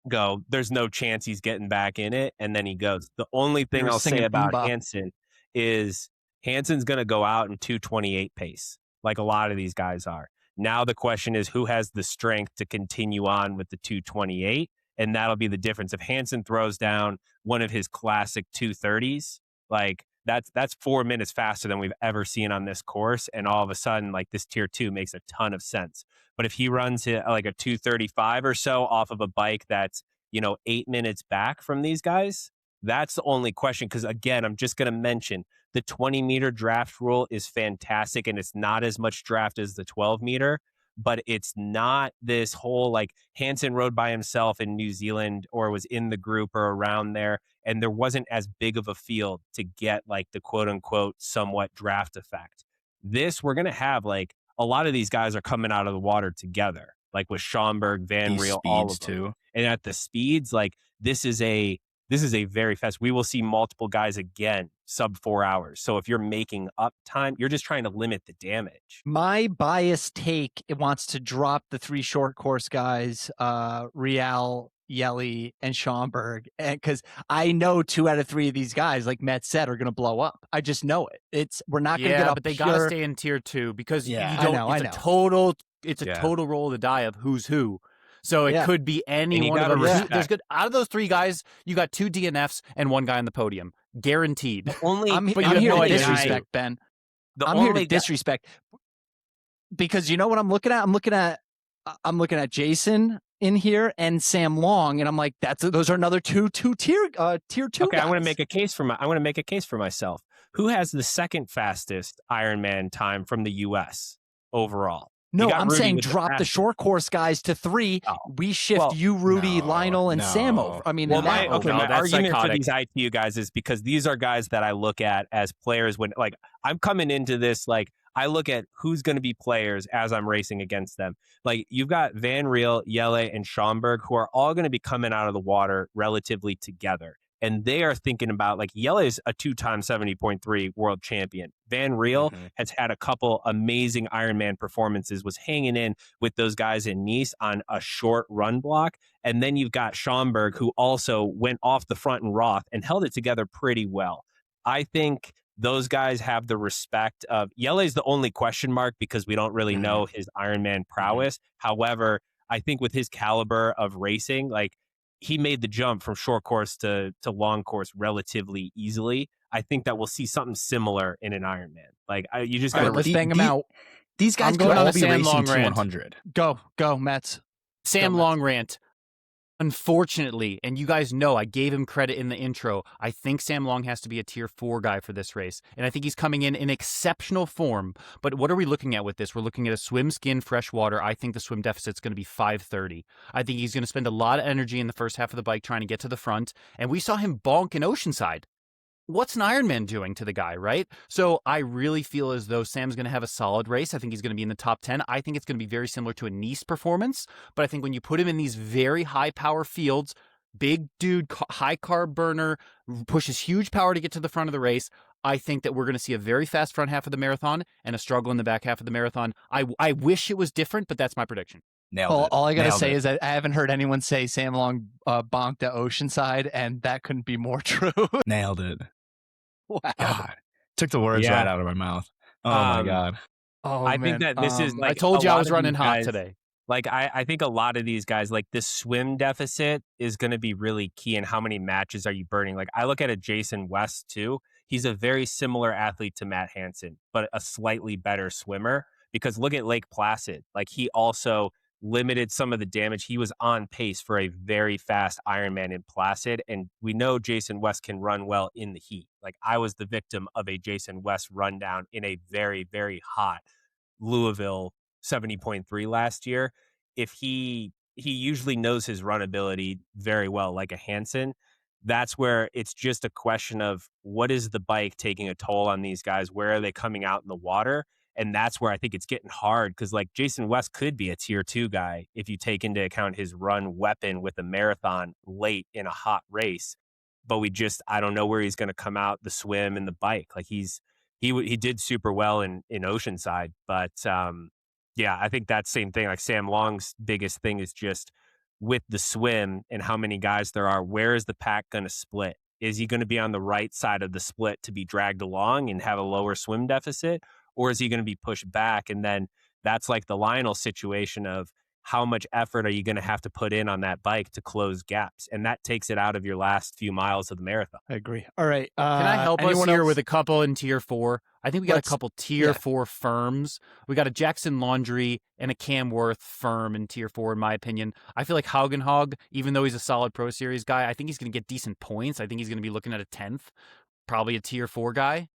Go, there's no chance he's getting back in it, and then he goes. The only thing I'll say about Hansen is Hansen's going to go out in 2:28 pace, like a lot of these guys are. Now the question is who has the strength to continue on with the 2:28, and that'll be the difference. If Hansen throws down one of his classic 2:30s, like that's 4 minutes faster than we've ever seen on this course, and all of a sudden, like this tier 2 makes a ton of sense. But if he runs like a 2:35 or so off of a bike that's 8 minutes back from these guys, that's the only question. Because again, I'm just going to mention the 20-meter draft rule is fantastic, and it's not as much draft as the 12-meter. But it's not this whole like Hansen rode by himself in New Zealand or was in the group or around there, and there wasn't as big of a field to get like the quote unquote somewhat draft effect. This, we're going to have like a lot of these guys are coming out of the water together, like with Schomburg, Van Riel, all of them. Too. And at the speeds, like this is a very fast. We will see multiple guys again sub 4 hours. So if you're making up time, you're just trying to limit the damage. My biased take, it wants to drop the 3 short course guys, Riel, Yelly, and Schomburg, because I know 2 out of 3 of these guys, like Matt said, are going to blow up. I just know it. We're not going to get up. But they got to stay in tier 2 because I know. It's a total roll of the die of who's who. So it could be any one of them. There's good out of those 3 guys. You got 2 DNFs and 1 guy on the podium, guaranteed. I'm here to disrespect Ben. I'm here to disrespect because you know what I'm looking at. I'm looking at Jason in here and Sam Long, and I'm like, those are another two tier 2. Okay, guys. I want to make a case for myself. Who has the second fastest Ironman time from the U.S. overall? No, I'm saying drop the short course guys to 3. Oh. We shift Rudy, Lionel, and Sam over. I mean, my argument for these ITU guys is because these are guys that I look at as players when, like, I'm coming into this, like, I look at who's going to be players as I'm racing against them. Like, you've got Van Riel, Jelle, and Schomburg, who are all going to be coming out of the water relatively together. And they are thinking about, like, Jelle is a 2-time 70.3 world champion. Van Riel has had a couple amazing Ironman performances, was hanging in with those guys in Nice on a short run block. And then you've got Schomburg, who also went off the front in Roth and held it together pretty well. I think those guys have the respect of Yele's the only question mark because we don't really know his Ironman prowess. However, I think with his caliber of racing, like he made the jump from short course to long course relatively easily. I think that we'll see something similar in an Ironman. Like you just got to let's bang him out. These guys I'm could going on all a be Sam racing Long rant. 100. Go, Mets. Sam Go, Long rant. Unfortunately, and you guys know I gave him credit in the intro, I think Sam Long has to be a tier 4 guy for this race. And I think he's coming in exceptional form. But what are we looking at with this? We're looking at a swim skin freshwater. I think the swim deficit's going to be 5:30. I think he's going to spend a lot of energy in the first half of the bike trying to get to the front. And we saw him bonk in Oceanside. What's an Ironman doing to the guy, right? So I really feel as though Sam's going to have a solid race. I think he's going to be in the top 10. I think it's going to be very similar to a Nice performance. But I think when you put him in these very high power fields, big dude, high carb burner, pushes huge power to get to the front of the race, I think that we're going to see a very fast front half of the marathon and a struggle in the back half of the marathon. I wish it was different, but that's my prediction. All I gotta say is that I haven't heard anyone say Sam Long bonked at Oceanside, and that couldn't be more true. Nailed it. Wow. God. Took the words right out of my mouth. Oh my God. Oh, I think that this is like I told you I was of running these hot guys- today. Like, I think a lot of these guys, like this swim deficit is going to be really key in how many matches are you burning. Like, I look at a Jason West too. He's a very similar athlete to Matt Hansen, but a slightly better swimmer, because look at Lake Placid. Like, he also limited some of the damage. He was on pace for a very fast Ironman in Placid. And we know Jason West can run well in the heat. Like, I was the victim of a Jason West rundown in a very, very hot Louisville 70.3 last year. If he usually knows his run ability very well, like a Hansen. That's where it's just a question of what is the bike taking a toll on these guys? Where are they coming out in the water? And that's where I think it's getting hard, because like Jason West could be a tier 2 guy if you take into account his run weapon with a marathon late in a hot race. But I don't know where he's going to come out, the swim and the bike. Like he did super well in Oceanside, but yeah, I think that same thing. Like Sam Long's biggest thing is just with the swim and how many guys there are. Where is the pack going to split? Is he going to be on the right side of the split to be dragged along and have a lower swim deficit? Or is he going to be pushed back? And then that's like the Lionel situation of how much effort are you going to have to put in on that bike to close gaps? And that takes it out of your last few miles of the marathon. I agree. All right. Can I help us here with a couple in tier 4? I think we got a couple tier 4 firms. We got a Jackson Laundry and a Cam Worth firm in tier 4, in my opinion. I feel like Haugenhog, even though he's a solid Pro Series guy, I think he's going to get decent points. I think he's going to be looking at a 10th, probably a tier 4 guy.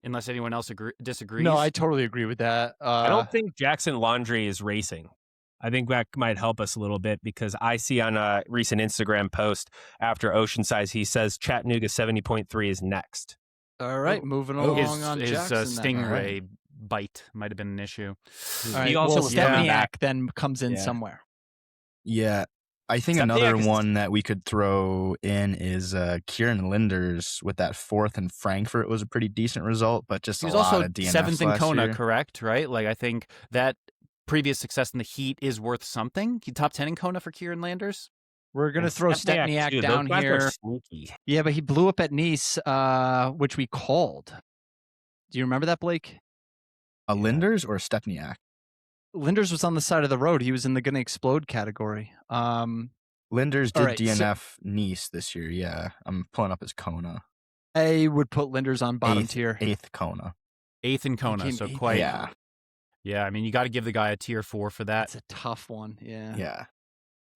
Unless anyone else disagrees. No, I totally agree with that. I don't think Jackson Laundry is racing. I think that might help us a little bit, because I see on a recent Instagram post after Oceanside, he says Chattanooga 70.3 is next. All right, moving along on his Jackson. Stingray bite might have been an issue. All right, He also was coming Stepniak back. then comes in somewhere. Yeah. I think Stepniak another is- one that we could throw in is Kieran Linders with that 4th in Frankfurt was a pretty decent result, but just He was a lot also of DNFs 7th in last Kona, year. correct? Right? Like, I think that previous success in the heat is worth something. He top 10 in Kona for Kieran Landers. We're going to throw Stepniak too. down Those guys are here. sneaky. Yeah, but he blew up at Nice, which we called. Do you remember that, Blake? A Linders or Stepniak? Linders was on the side of the road. He was in the going to explode category. Linders All did right, so- DNF Nice this year, yeah. I'm pulling up his Kona. I would put Linders on bottom tier. 8th Kona. 8th in Kona, came so 8th. quite. Yeah. Yeah, I mean, you got to give the guy a tier 4 for that. That's a tough one. Yeah. Yeah.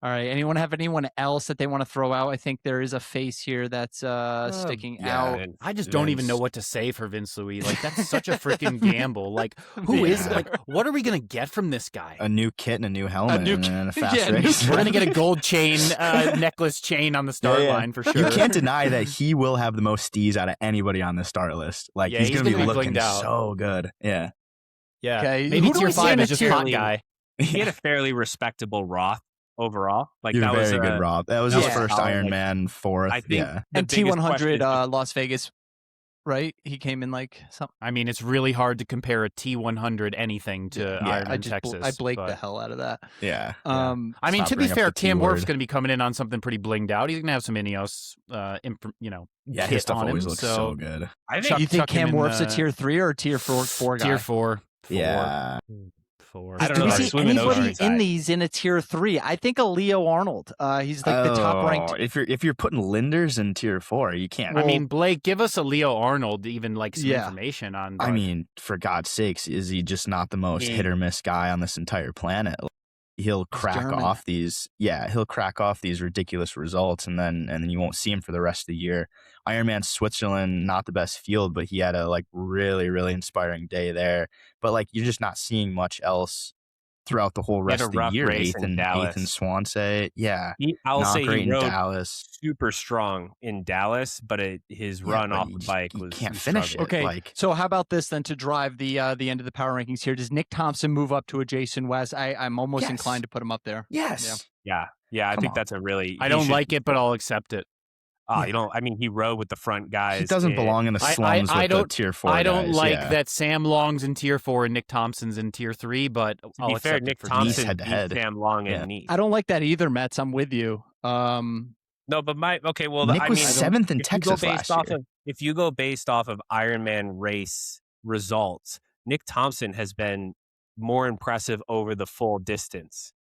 All right. Anyone have anyone else that they want to throw out? I think there is a face here that's sticking yeah. out. I just don't even know Vince. what to say for Vince Louis. Like, that's such a freaking gamble. Like, who is Yeah. like, what are we gonna get from this guy? A new kit and a new helmet new and kit- a fast yeah, new race. We're gonna get a gold chain, necklace chain on the start Yeah. line for sure. You can't deny that he will have the most stees out of anybody on the start list. Like, Yeah, he's he's going to gonna be be looking blinged out. so good. Yeah. Yeah, Okay, maybe who do tier we see 5 in is a just tier hot league? guy. He had a fairly respectable Roth overall. Like You're that was very good, Rob. That was that his was first solid. Ironman 4th. I think yeah. the And biggest T100 question is- Las Vegas right? He came in like something. I mean, it's really hard to compare a T100 anything to Ironman Texas. I blaked the but, hell out of that. Yeah. I mean, Stop to be bringing up fair, the Cam T Worf's word. going to be coming in on something pretty blinged out. He's going to have some Ineos, Yeah, his kit stuff on always him. looks so good. I think You think chuck him Cam in Worf's a the- tier 3 or a tier 4 guy? Tier 4. Yeah. 4. I don't Do know. we I see swim in anybody ocean in side. these in a tier 3? I think a Leo Arnold. He's like the top ranked. If you're putting Linders in tier 4, you can't. I mean, Blake, give us a Leo Arnold, even like some Yeah. information on. I mean, for God's sakes, is he just not the most hit or miss guy on this entire planet? He'll crack German. off these. Yeah, he'll crack off these ridiculous results, and then you won't see him for the rest of the year. Ironman Switzerland, not the best field, but he had a really, really inspiring day there. But like, you're just not seeing much else throughout the whole He had rest a of the rough year. race Eighth in in Dallas. Swansea. Yeah, I'll not say great he in rode Dallas. super strong in Dallas, but his Yeah, run but off he the just- bike he was can't he finish struggled. it. Okay, Like- so how about this then to drive the end of the power rankings here? Does Nick Thompson move up to a Jason West? I'm almost Yes. inclined to put him up there. Yes. Yeah, I Come think on. that's a really. I he don't should- like it, but I'll accept it. You don't. I mean, he rode with the front guys. He doesn't belong in the I- slums I with the don't- tier 4 I don't guys, like yeah. that Sam Long's in tier 4 and Nick Thompson's in tier 3, but To I'll be fair, accept Nick it for Thompson head beat to head. Sam Long Yeah. and Nice. I don't like that either, Mets. I'm with you. No, but well, Nick I was mean, 7th in if you go Texas based last off year. of if you go based off of Ironman race results, Nick Thompson has been more impressive over the full distance.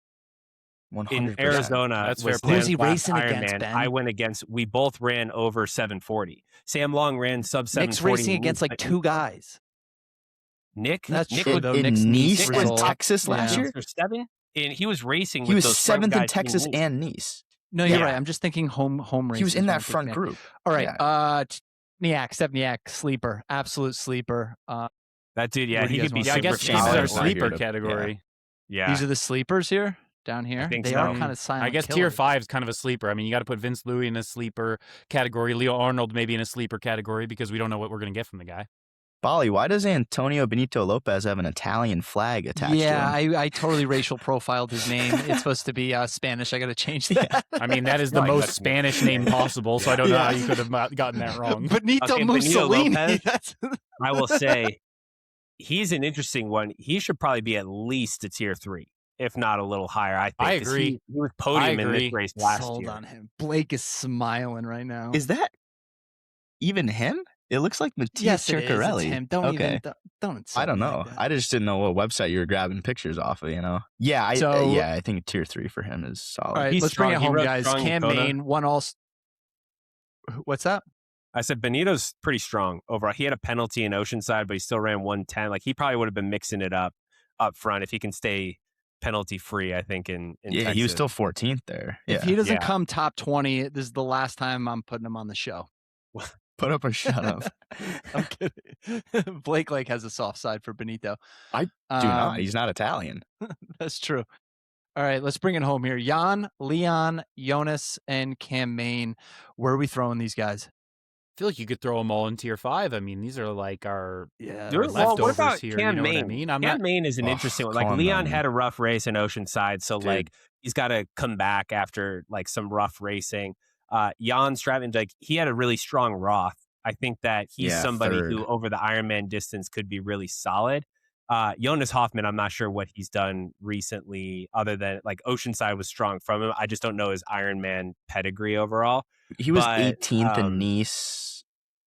100%. In Arizona, That's fair was play. Who's he Dan's last racing against, Ironman, Ben? I went against. We both ran over 740. Sam Long ran sub 740. Nick's racing in against Nice, like but 2 guys. Nick. That's Nick true, was though. in Nick's Nice Nice in result. Texas last Yeah. year? or 7, and he was racing. He with was those front 7th in guys Texas Nice. and Nice. No, you're Yeah. right. I'm just thinking home races. He was in when I that think front Nick. group. All right. Yeah. Stepniak, sleeper, absolute sleeper. That dude, yeah, Where do he you guys could be want Yeah, I super guess Shane this is solid. our Miller's not sleeper here to- category. Yeah, These are the sleepers here, down here. think They so. are kind of silent. I guess tier killers. 5 is kind of a sleeper. I mean, you got to put Vince Louis in a sleeper category, Leo Arnold maybe in a sleeper category because we don't know what we're going to get from the guy. Bali, why does Antonio Benito Lopez have an Italian flag attached Yeah, to him? I totally racial profiled his name. It's supposed to be Spanish. I got to change that. I mean, that is the Like, most that's- Spanish name possible, so I don't know how Yeah. you could have gotten that wrong. Benito Okay, Benito Mussolini. Lopez. That's- I will say he's an interesting one. He should probably be at least a tier 3, if not a little higher. I think. I 'cause agree. He was podium in agree. this race last Sold year. on him. Blake is smiling right now. Is that even him? It looks like Mattia yes, it is. It's Ciccarelli. him. Don't Okay. even. Don't insult I don't me know. like that. I just didn't know what website you were grabbing pictures off of, Yeah, I think tier 3 for him is solid. All right, He's let's bring it strong. He home, rode guys. strong in Cam Kona. Main won all. What's that? I said Benito's pretty strong overall. He had a penalty in Oceanside, but he still ran 110. Like he probably would have been mixing it up front if he can stay penalty free. I think in Yeah, Texas. he was still 14th there. If Yeah. he doesn't Yeah. come top 20, this is the last time I'm putting him on the show. Put up or shut up. I'm kidding. Blake Lake has a soft side for Benito. I do not. He's not Italian. That's true. All right, let's bring it home here. Jan, Leon, Jonas, and Cam Main. Where are we throwing these guys? I feel like you could throw them all in tier 5. I mean, these are like our Yeah. There- Our well, what leftovers about here, Cam you know what I Main? mean? I'm Cam not- Main is an Ugh, interesting one. Like calm Leon down. had a rough race in Oceanside, so Dude. like he's got to come back after like some rough racing. Jan Stratton, like he had a really strong Roth. I think that he's Yeah, somebody third. who over the Ironman distance could be really solid. Jonas Hoffman, I'm not sure what he's done recently other than like Oceanside was strong from him. I just don't know his Ironman pedigree overall. He was But, 18th in Nice.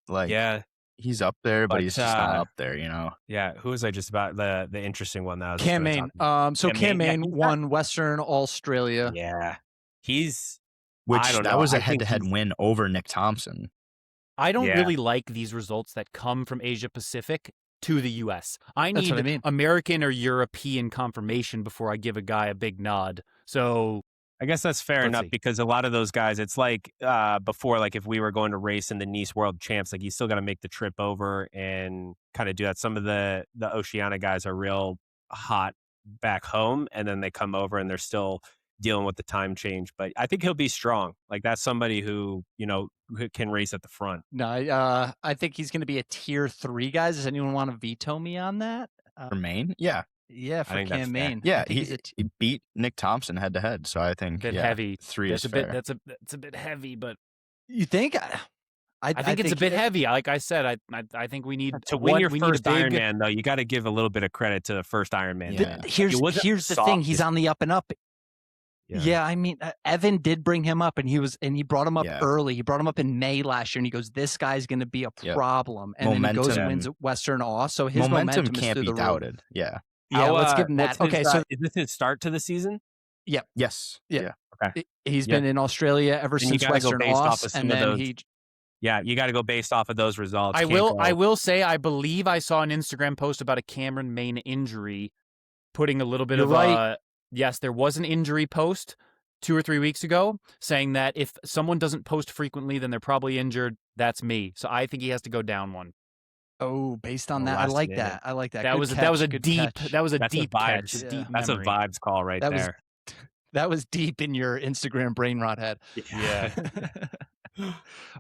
Like, Yeah. he's up there, but But, he's just not up there, Yeah. Who was I just about the interesting one that I was Cam gonna Main. talk So Cam Cam Main, yeah, Main he's got- won Western Australia. about? Yeah. He's Which I don't that know. was a I think head-to-head he's- win over Nick Thompson. I don't Yeah. really like these results that come from Asia Pacific to the US. I That's need what I mean. American or European confirmation before I give a guy a big nod. So I guess that's fair Let's enough see. because a lot of those guys, it's like before, like if we were going to race in the Nice World Champs, like you still got to make the trip over and kind of do that. Some of the Oceania guys are real hot back home, and then they come over and they're still dealing with the time change. But I think he'll be strong. Like that's somebody who who can race at the front. No, I think he's going to be a tier 3, guys. Does anyone want to veto me on that? For Maine? Yeah. Yeah, for think that's Cam fair. Main. Yeah, I think he's a t- he beat Nick Thompson head-to-head, so I think bit yeah, heavy. 3 That's is a bit fair. that's a bit heavy, but You think? I think it's a bit heavy. Like I said, I think we need to win your first big Ironman, though. You got to give a little bit of credit to the first Ironman. Yeah. Here's the thing. He's on the up and up. Yeah, I mean, Evan did bring him up, and he brought him up early. He brought him up in May last year, and he goes, "This guy's going to be a problem." And then he goes and wins Western Awe. So his momentum can't be doubted. Yeah. Yeah, let's give him that. Okay, so is this his start to the season? Yeah. Yes. Yeah. Okay. He's been in Australia ever since Western Awe, and then Yeah, you got to go based off of those results. I will say, I believe I saw an Instagram post about a Cameron Main injury, putting a little bit of yes, there was an injury post 2 or 3 weeks ago saying that if someone doesn't post frequently, then they're probably injured. That's me. So I think he has to go down one. Oh, based on that, I like that. I like that. That was a deep catch. That's a vibes call right there. That was deep in your Instagram brain rot head. Yeah.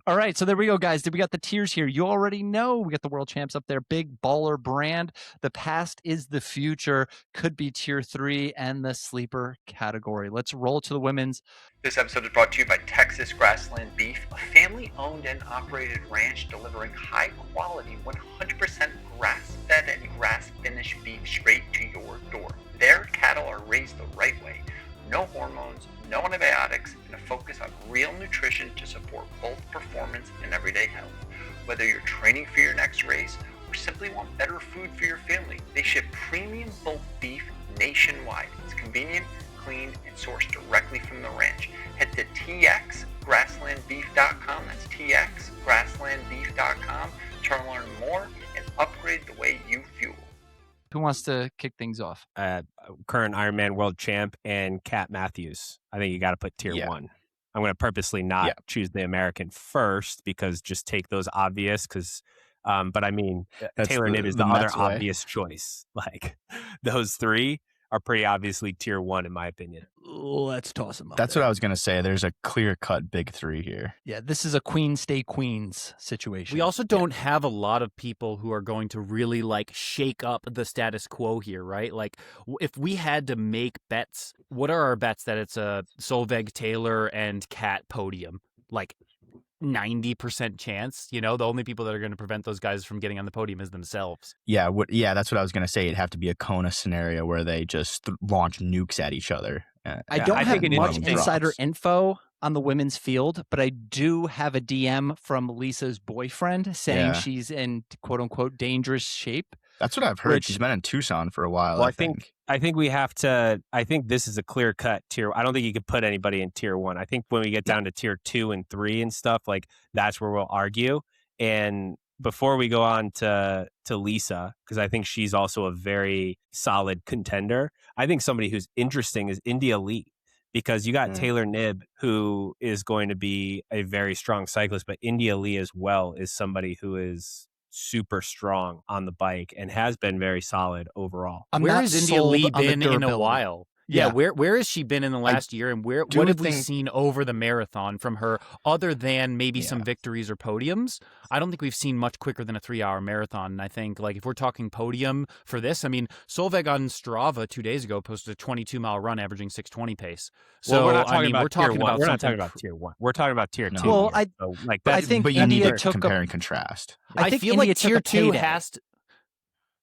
All right, so there we go, guys. We got the tiers here. You already know we got the world champs up there. Big baller brand. The past is the future. Could be tier 3 and the sleeper category. Let's roll to the women's. This episode is brought to you by Texas Grassland Beef, a family-owned and operated ranch delivering high-quality, 100% grass-fed and grass-finished beef straight to your door. Their cattle are raised the right way. No hormones, no antibiotics, and a focus on real nutrition to support both performance and everyday health. Whether you're training for your next race or simply want better food for your family, they ship premium bulk beef nationwide. It's convenient, clean, and sourced directly from the ranch. Head to txgrasslandbeef.com. That's txgrasslandbeef.com to learn more and upgrade the way you fuel. Who wants to kick things off? Current Ironman world champ and Kat Matthews. I think you got to put tier 1. I'm going to purposely not choose the American first because just take those obvious but I mean, Taylor Knibb is the other obvious choice. Like those 3 are pretty obviously tier 1 in my opinion. Let's toss them up. That's what I was going to say. There's a clear-cut big 3 here. Yeah, this is a queen stay queens situation. We also don't have a lot of people who are going to really shake up the status quo here, right? Like if we had to make bets, what are our bets that it's a Solveig, Taylor, and Kat podium? 90% chance, the only people that are going to prevent those guys from getting on the podium is themselves. Yeah, that's what I was going to say. It'd have to be a Kona scenario where they just launch nukes at each other. I don't have much insider info on the women's field, but I do have a DM from Lisa's boyfriend saying she's in quote unquote dangerous shape. That's what I've heard. She's been in Tucson for a while. Well, I think we have to. I think this is a clear cut tier. I don't think you could put anybody in tier 1. I think when we get down to tier 2 and 3 and stuff, that's where we'll argue. And before we go on to Lisa, because I think she's also a very solid contender. I think somebody who's interesting is India Lee, because you got Taylor Knibb, who is going to be a very strong cyclist, but India Lee as well is somebody who is super strong on the bike and has been very solid overall. Where has India Lee been in a while? Yeah, where has she been in the last year, and what have we seen over the marathon from her, other than maybe some victories or podiums? I don't think we've seen much quicker than a 3-hour marathon. And I think if we're talking podium for this, I mean, Solveig on Strava 2 days ago posted a 22-mile run averaging 6:20 pace. So we're not talking about tier 1. We're not talking about tier 1. We're talking about tier 2. Well, I think but you need to compare and contrast. I feel like tier 2 has to.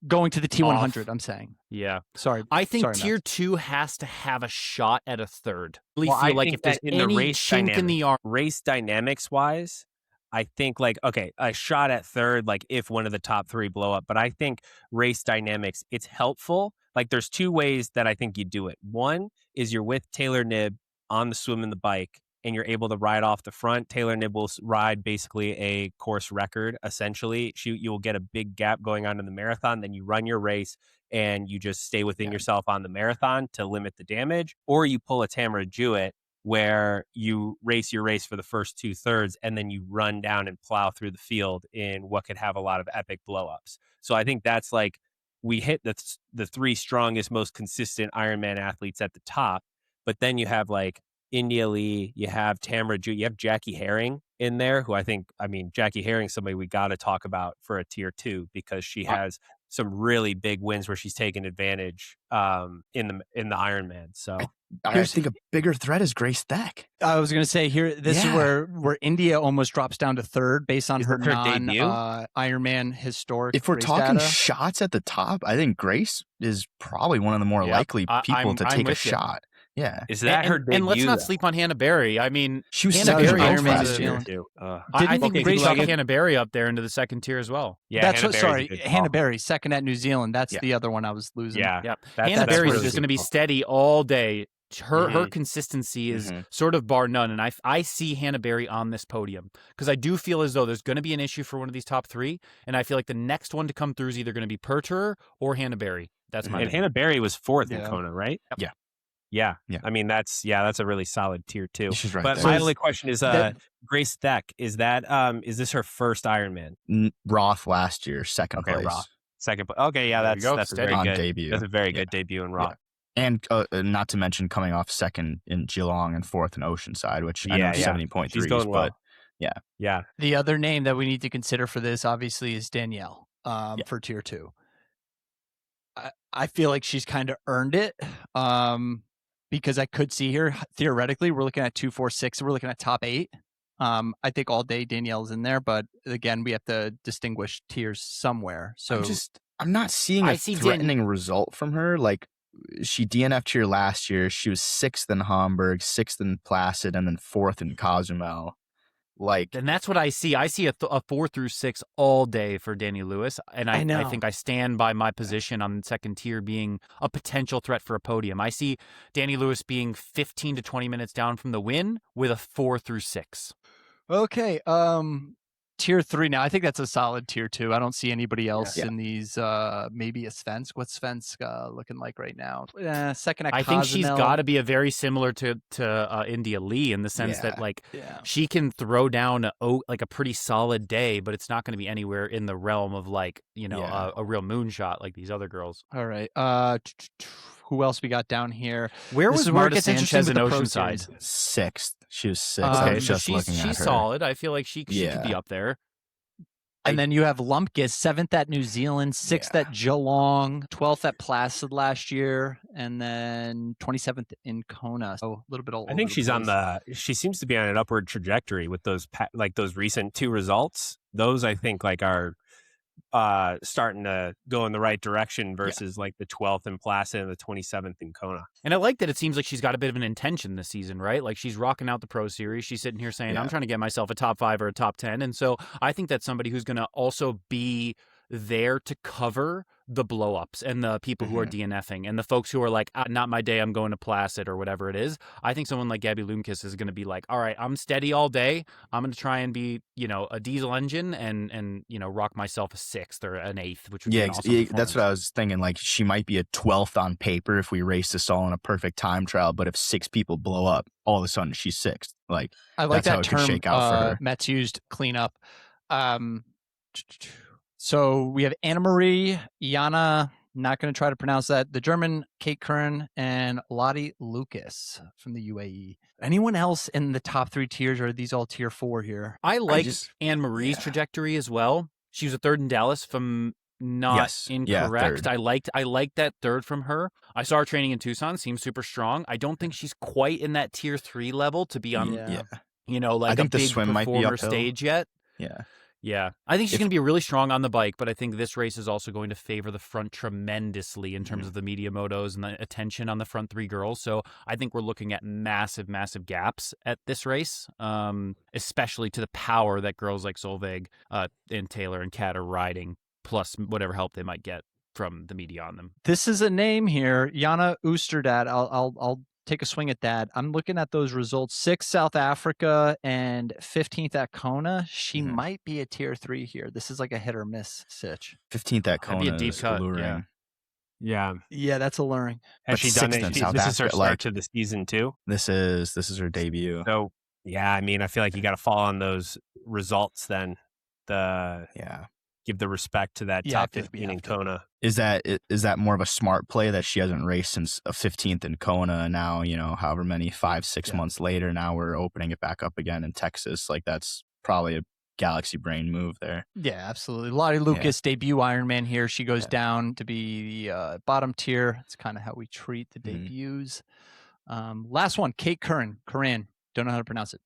Going to the T100, I'm saying. Yeah. Sorry. I think tier 2 has to have a shot at a third. I feel if there's any chink in the arm. Race dynamics wise, I think a shot at third, if one of the top 3 blow up. But I think race dynamics, it's helpful. There's 2 ways that I think you do it. One is you're with Taylor Knibb on the swim and the bike, and you're able to ride off the front. Taylor Knibb will ride basically a course record, essentially. You will get a big gap going on in the marathon. Then you run your race, and you just stay within yourself on the marathon to limit the damage. Or you pull a Tamara Jewett, where you race your race for the first 2/3, and then you run down and plow through the field in what could have a lot of epic blowups. So I think that's we hit the 3 strongest, most consistent Ironman athletes at the top. But then you have India Lee, you have Tamara Jewett, you have Jackie Herring in there, who Jackie Herring, somebody we got to talk about for a tier 2, because she has some really big wins where she's taken advantage in the Ironman. So I think a bigger threat is Grace Thack. I was going to say here, this is where India almost drops down to third based on her debut? Ironman historic. If we're race talking data. shots at the top, I think Grace is probably one of the more likely people to take a shot. Yeah. Is that her debut? And let's not sleep on Hannah Berry. I mean, she was Hannah second Berry Ironman last year. I think Grace got Hannah Berry up there into the second tier as well. Yeah, Hannah Berry, second at New Zealand. That's the other one I was losing. Yeah. Hannah Berry is just going to be steady all day. Her consistency is sort of bar none, and I see Hannah Berry on this podium because I do feel as though there's going to be an issue for one of these top three, and I feel like the next one to come through is either going to be Perturer or Hannah Berry. That's my. And Hannah Berry was fourth in Kona, right? Yep. Yeah. I mean, that's a really solid tier two. She's right but there. my only question is, Grace Thack, is this her first Ironman? Roth last year, second place. Roth. Second place. Okay, yeah, that's a very good debut. That's a very good debut in Roth. And not to mention coming off second in Geelong and fourth in Oceanside, which I know 70.3. She's going well. But yeah. The other name that we need to consider for this, obviously, is Danielle for tier two. I feel like she's kind of earned it because I could see here, theoretically, we're looking at 246. We're looking at top 8. I think all day Danielle's in there, but again, we have to distinguish tiers somewhere. So I'm not seeing a threatening result from her. Like, she DNF'd here last year. She was 6th in Hamburg, 6th in Placid, and then 4th in Cozumel. And that's what I see. I see a 4 through 6 all day for Danny Lewis, and I think I stand by my position on second tier being a potential threat for a podium. I see Danny Lewis being 15 to 20 minutes down from the win with a 4 through 6. Okay. Tier 3 now. I think that's a solid tier 2. I don't see anybody else in these. Maybe a Svensk. What's Svensk looking like right now? Second at Cozumel. I think she's got to be a very similar to India Lee in the sense that she can throw down a pretty solid day, but it's not going to be anywhere in the realm of a real moonshot like these other girls. All right. Who else we got down here? Where was Marta Sanchez in Oceanside? 6th. She was 6th. She's solid. I feel like she could be up there. And then you have Lumpkins, 7th at New Zealand, 6th at Geelong, 12th at Placid last year, and then 27th in Kona. So a little bit all I think she's she seems to be on an upward trajectory with those recent 2 results. Those I think are starting to go in the right direction versus the 12th in Placid and the 27th in Kona. And I like that it seems like she's got a bit of an intention this season, right? Like she's rocking out the Pro Series. She's sitting here saying, I'm trying to get myself a top 5 or a top 10. And so I think that's somebody who's going to also be there to cover the blow-ups and the people who are DNFing and the folks who are like, not my day, I'm going to Placid or whatever it is. I think someone like Gabby Lundqvist is going to be like, all right, I'm steady all day. I'm going to try and be, a diesel engine and rock myself a 6th or an 8th, which would be an awesome that's what I was thinking. Like, she might be a 12th on paper if we race this all in a perfect time trial, but if 6 people blow up, all of a sudden she's 6th. Like, I like that's that how it term could shake out for her. Mets used, clean up. So we have Anna Marie, Jana, not going to try to pronounce that, the German Kate Curran, and Lottie Lucas from the UAE. Anyone else in the top 3 tiers, or are these all tier 4 here? I like Anne Marie's trajectory as well. She was a 3rd in Dallas, if I'm not incorrect. Yeah, I liked that 3rd from her. I saw her training in Tucson, seems super strong. I don't think she's quite in that tier 3 level to be on, I think a the big swim might be performer uphill. stage yet. Yeah. I think she's going to be really strong on the bike, but I think this race is also going to favor the front tremendously in terms of the media motos and the attention on the front 3 girls. So I think we're looking at massive, massive gaps at this race, especially to the power that girls like Solveig and Taylor and Kat are riding, plus whatever help they might get from the media on them. This is a name here, Jana Oosterdad. I'll take a swing at that. I'm looking at those results. 6th South Africa and 15th at Kona. She might be a tier 3 here. This is like a hit or miss sitch. 15th at Kona. That'd be a deep is cut. alluring. Yeah. That's alluring. Has she done it? This is her start to the season too. This is her debut. So I mean, I feel like you got to fall on those results then. Give the respect to that top 15 in Kona. Is that more of a smart play that she hasn't raced since a 15th in Kona, and now, however many 5-6 months later, now we're opening it back up again in Texas? Like, that's probably galaxy brain move there. Yeah, absolutely. Lottie Lucas, debut Ironman here. She goes Yeah. down to be the bottom tier. It's kind of how we treat the Mhm. debuts. Last one, Kate Curran. Don't know how to pronounce it.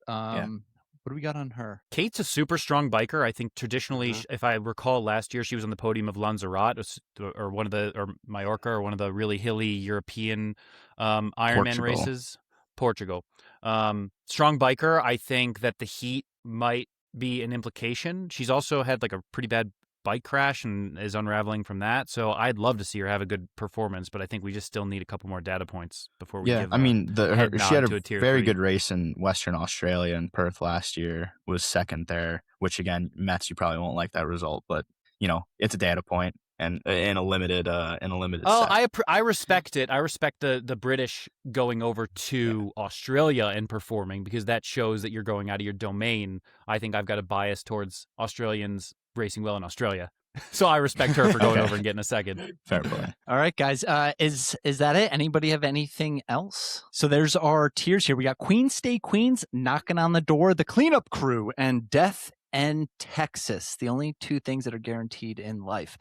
What do we got on her? Kate's a super strong biker. I think traditionally, if I recall last year, she was on the podium of Lanzarote or Mallorca, or one of the really hilly European Ironman races. Portugal. Strong biker. I think that the heat might be an implication. She's also had like a pretty bad bike crash and is unraveling from that. So I'd love to see her have a good performance, but I think we just still need a couple more data points before we give I mean, she had to a a tier very 3. good race in Western Australia, and Perth last year was second there, which again, Mets, you probably won't like that result, but you know, it's a data point and in a limited set. I respect it. I respect the British going over to Australia and performing, because that shows that you're going out of your domain. I think I've got a bias towards Australians racing well in Australia. So I respect her for going over and getting a second. Fair play. All right, guys. Is that it? Anybody have anything else? So there's our tiers here. We got Queen Stay Queens knocking on the door, the Cleanup Crew, and Death and Texas. The only 2 things that are guaranteed in life.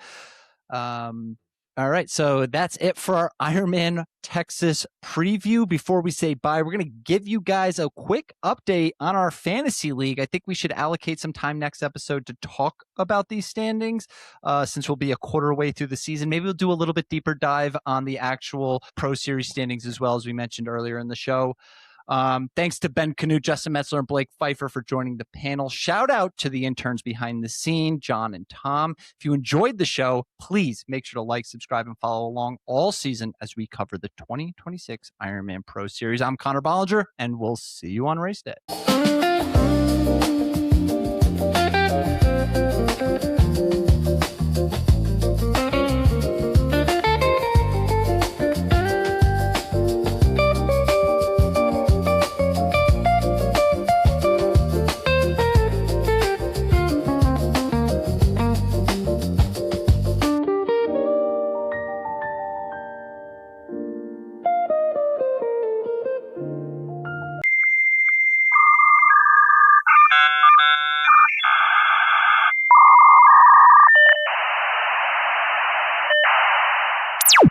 All right, so that's it for our Ironman Texas preview. Before we say bye, we're going to give you guys a quick update on our fantasy league. I think we should allocate some time next episode to talk about these standings, since we'll be a quarter way through the season. Maybe we'll do a little bit deeper dive on the actual Pro Series standings as well, as we mentioned earlier in the show. Thanks to Ben Canute, Justin Metzler, and Blake Pfeiffer for joining the panel. Shout out to the interns behind the scene, John and Tom. If you enjoyed the show, please make sure to like, subscribe, and follow along all season as we cover the 2026 Ironman Pro Series. I'm Connor Bollinger, and we'll see you on race day.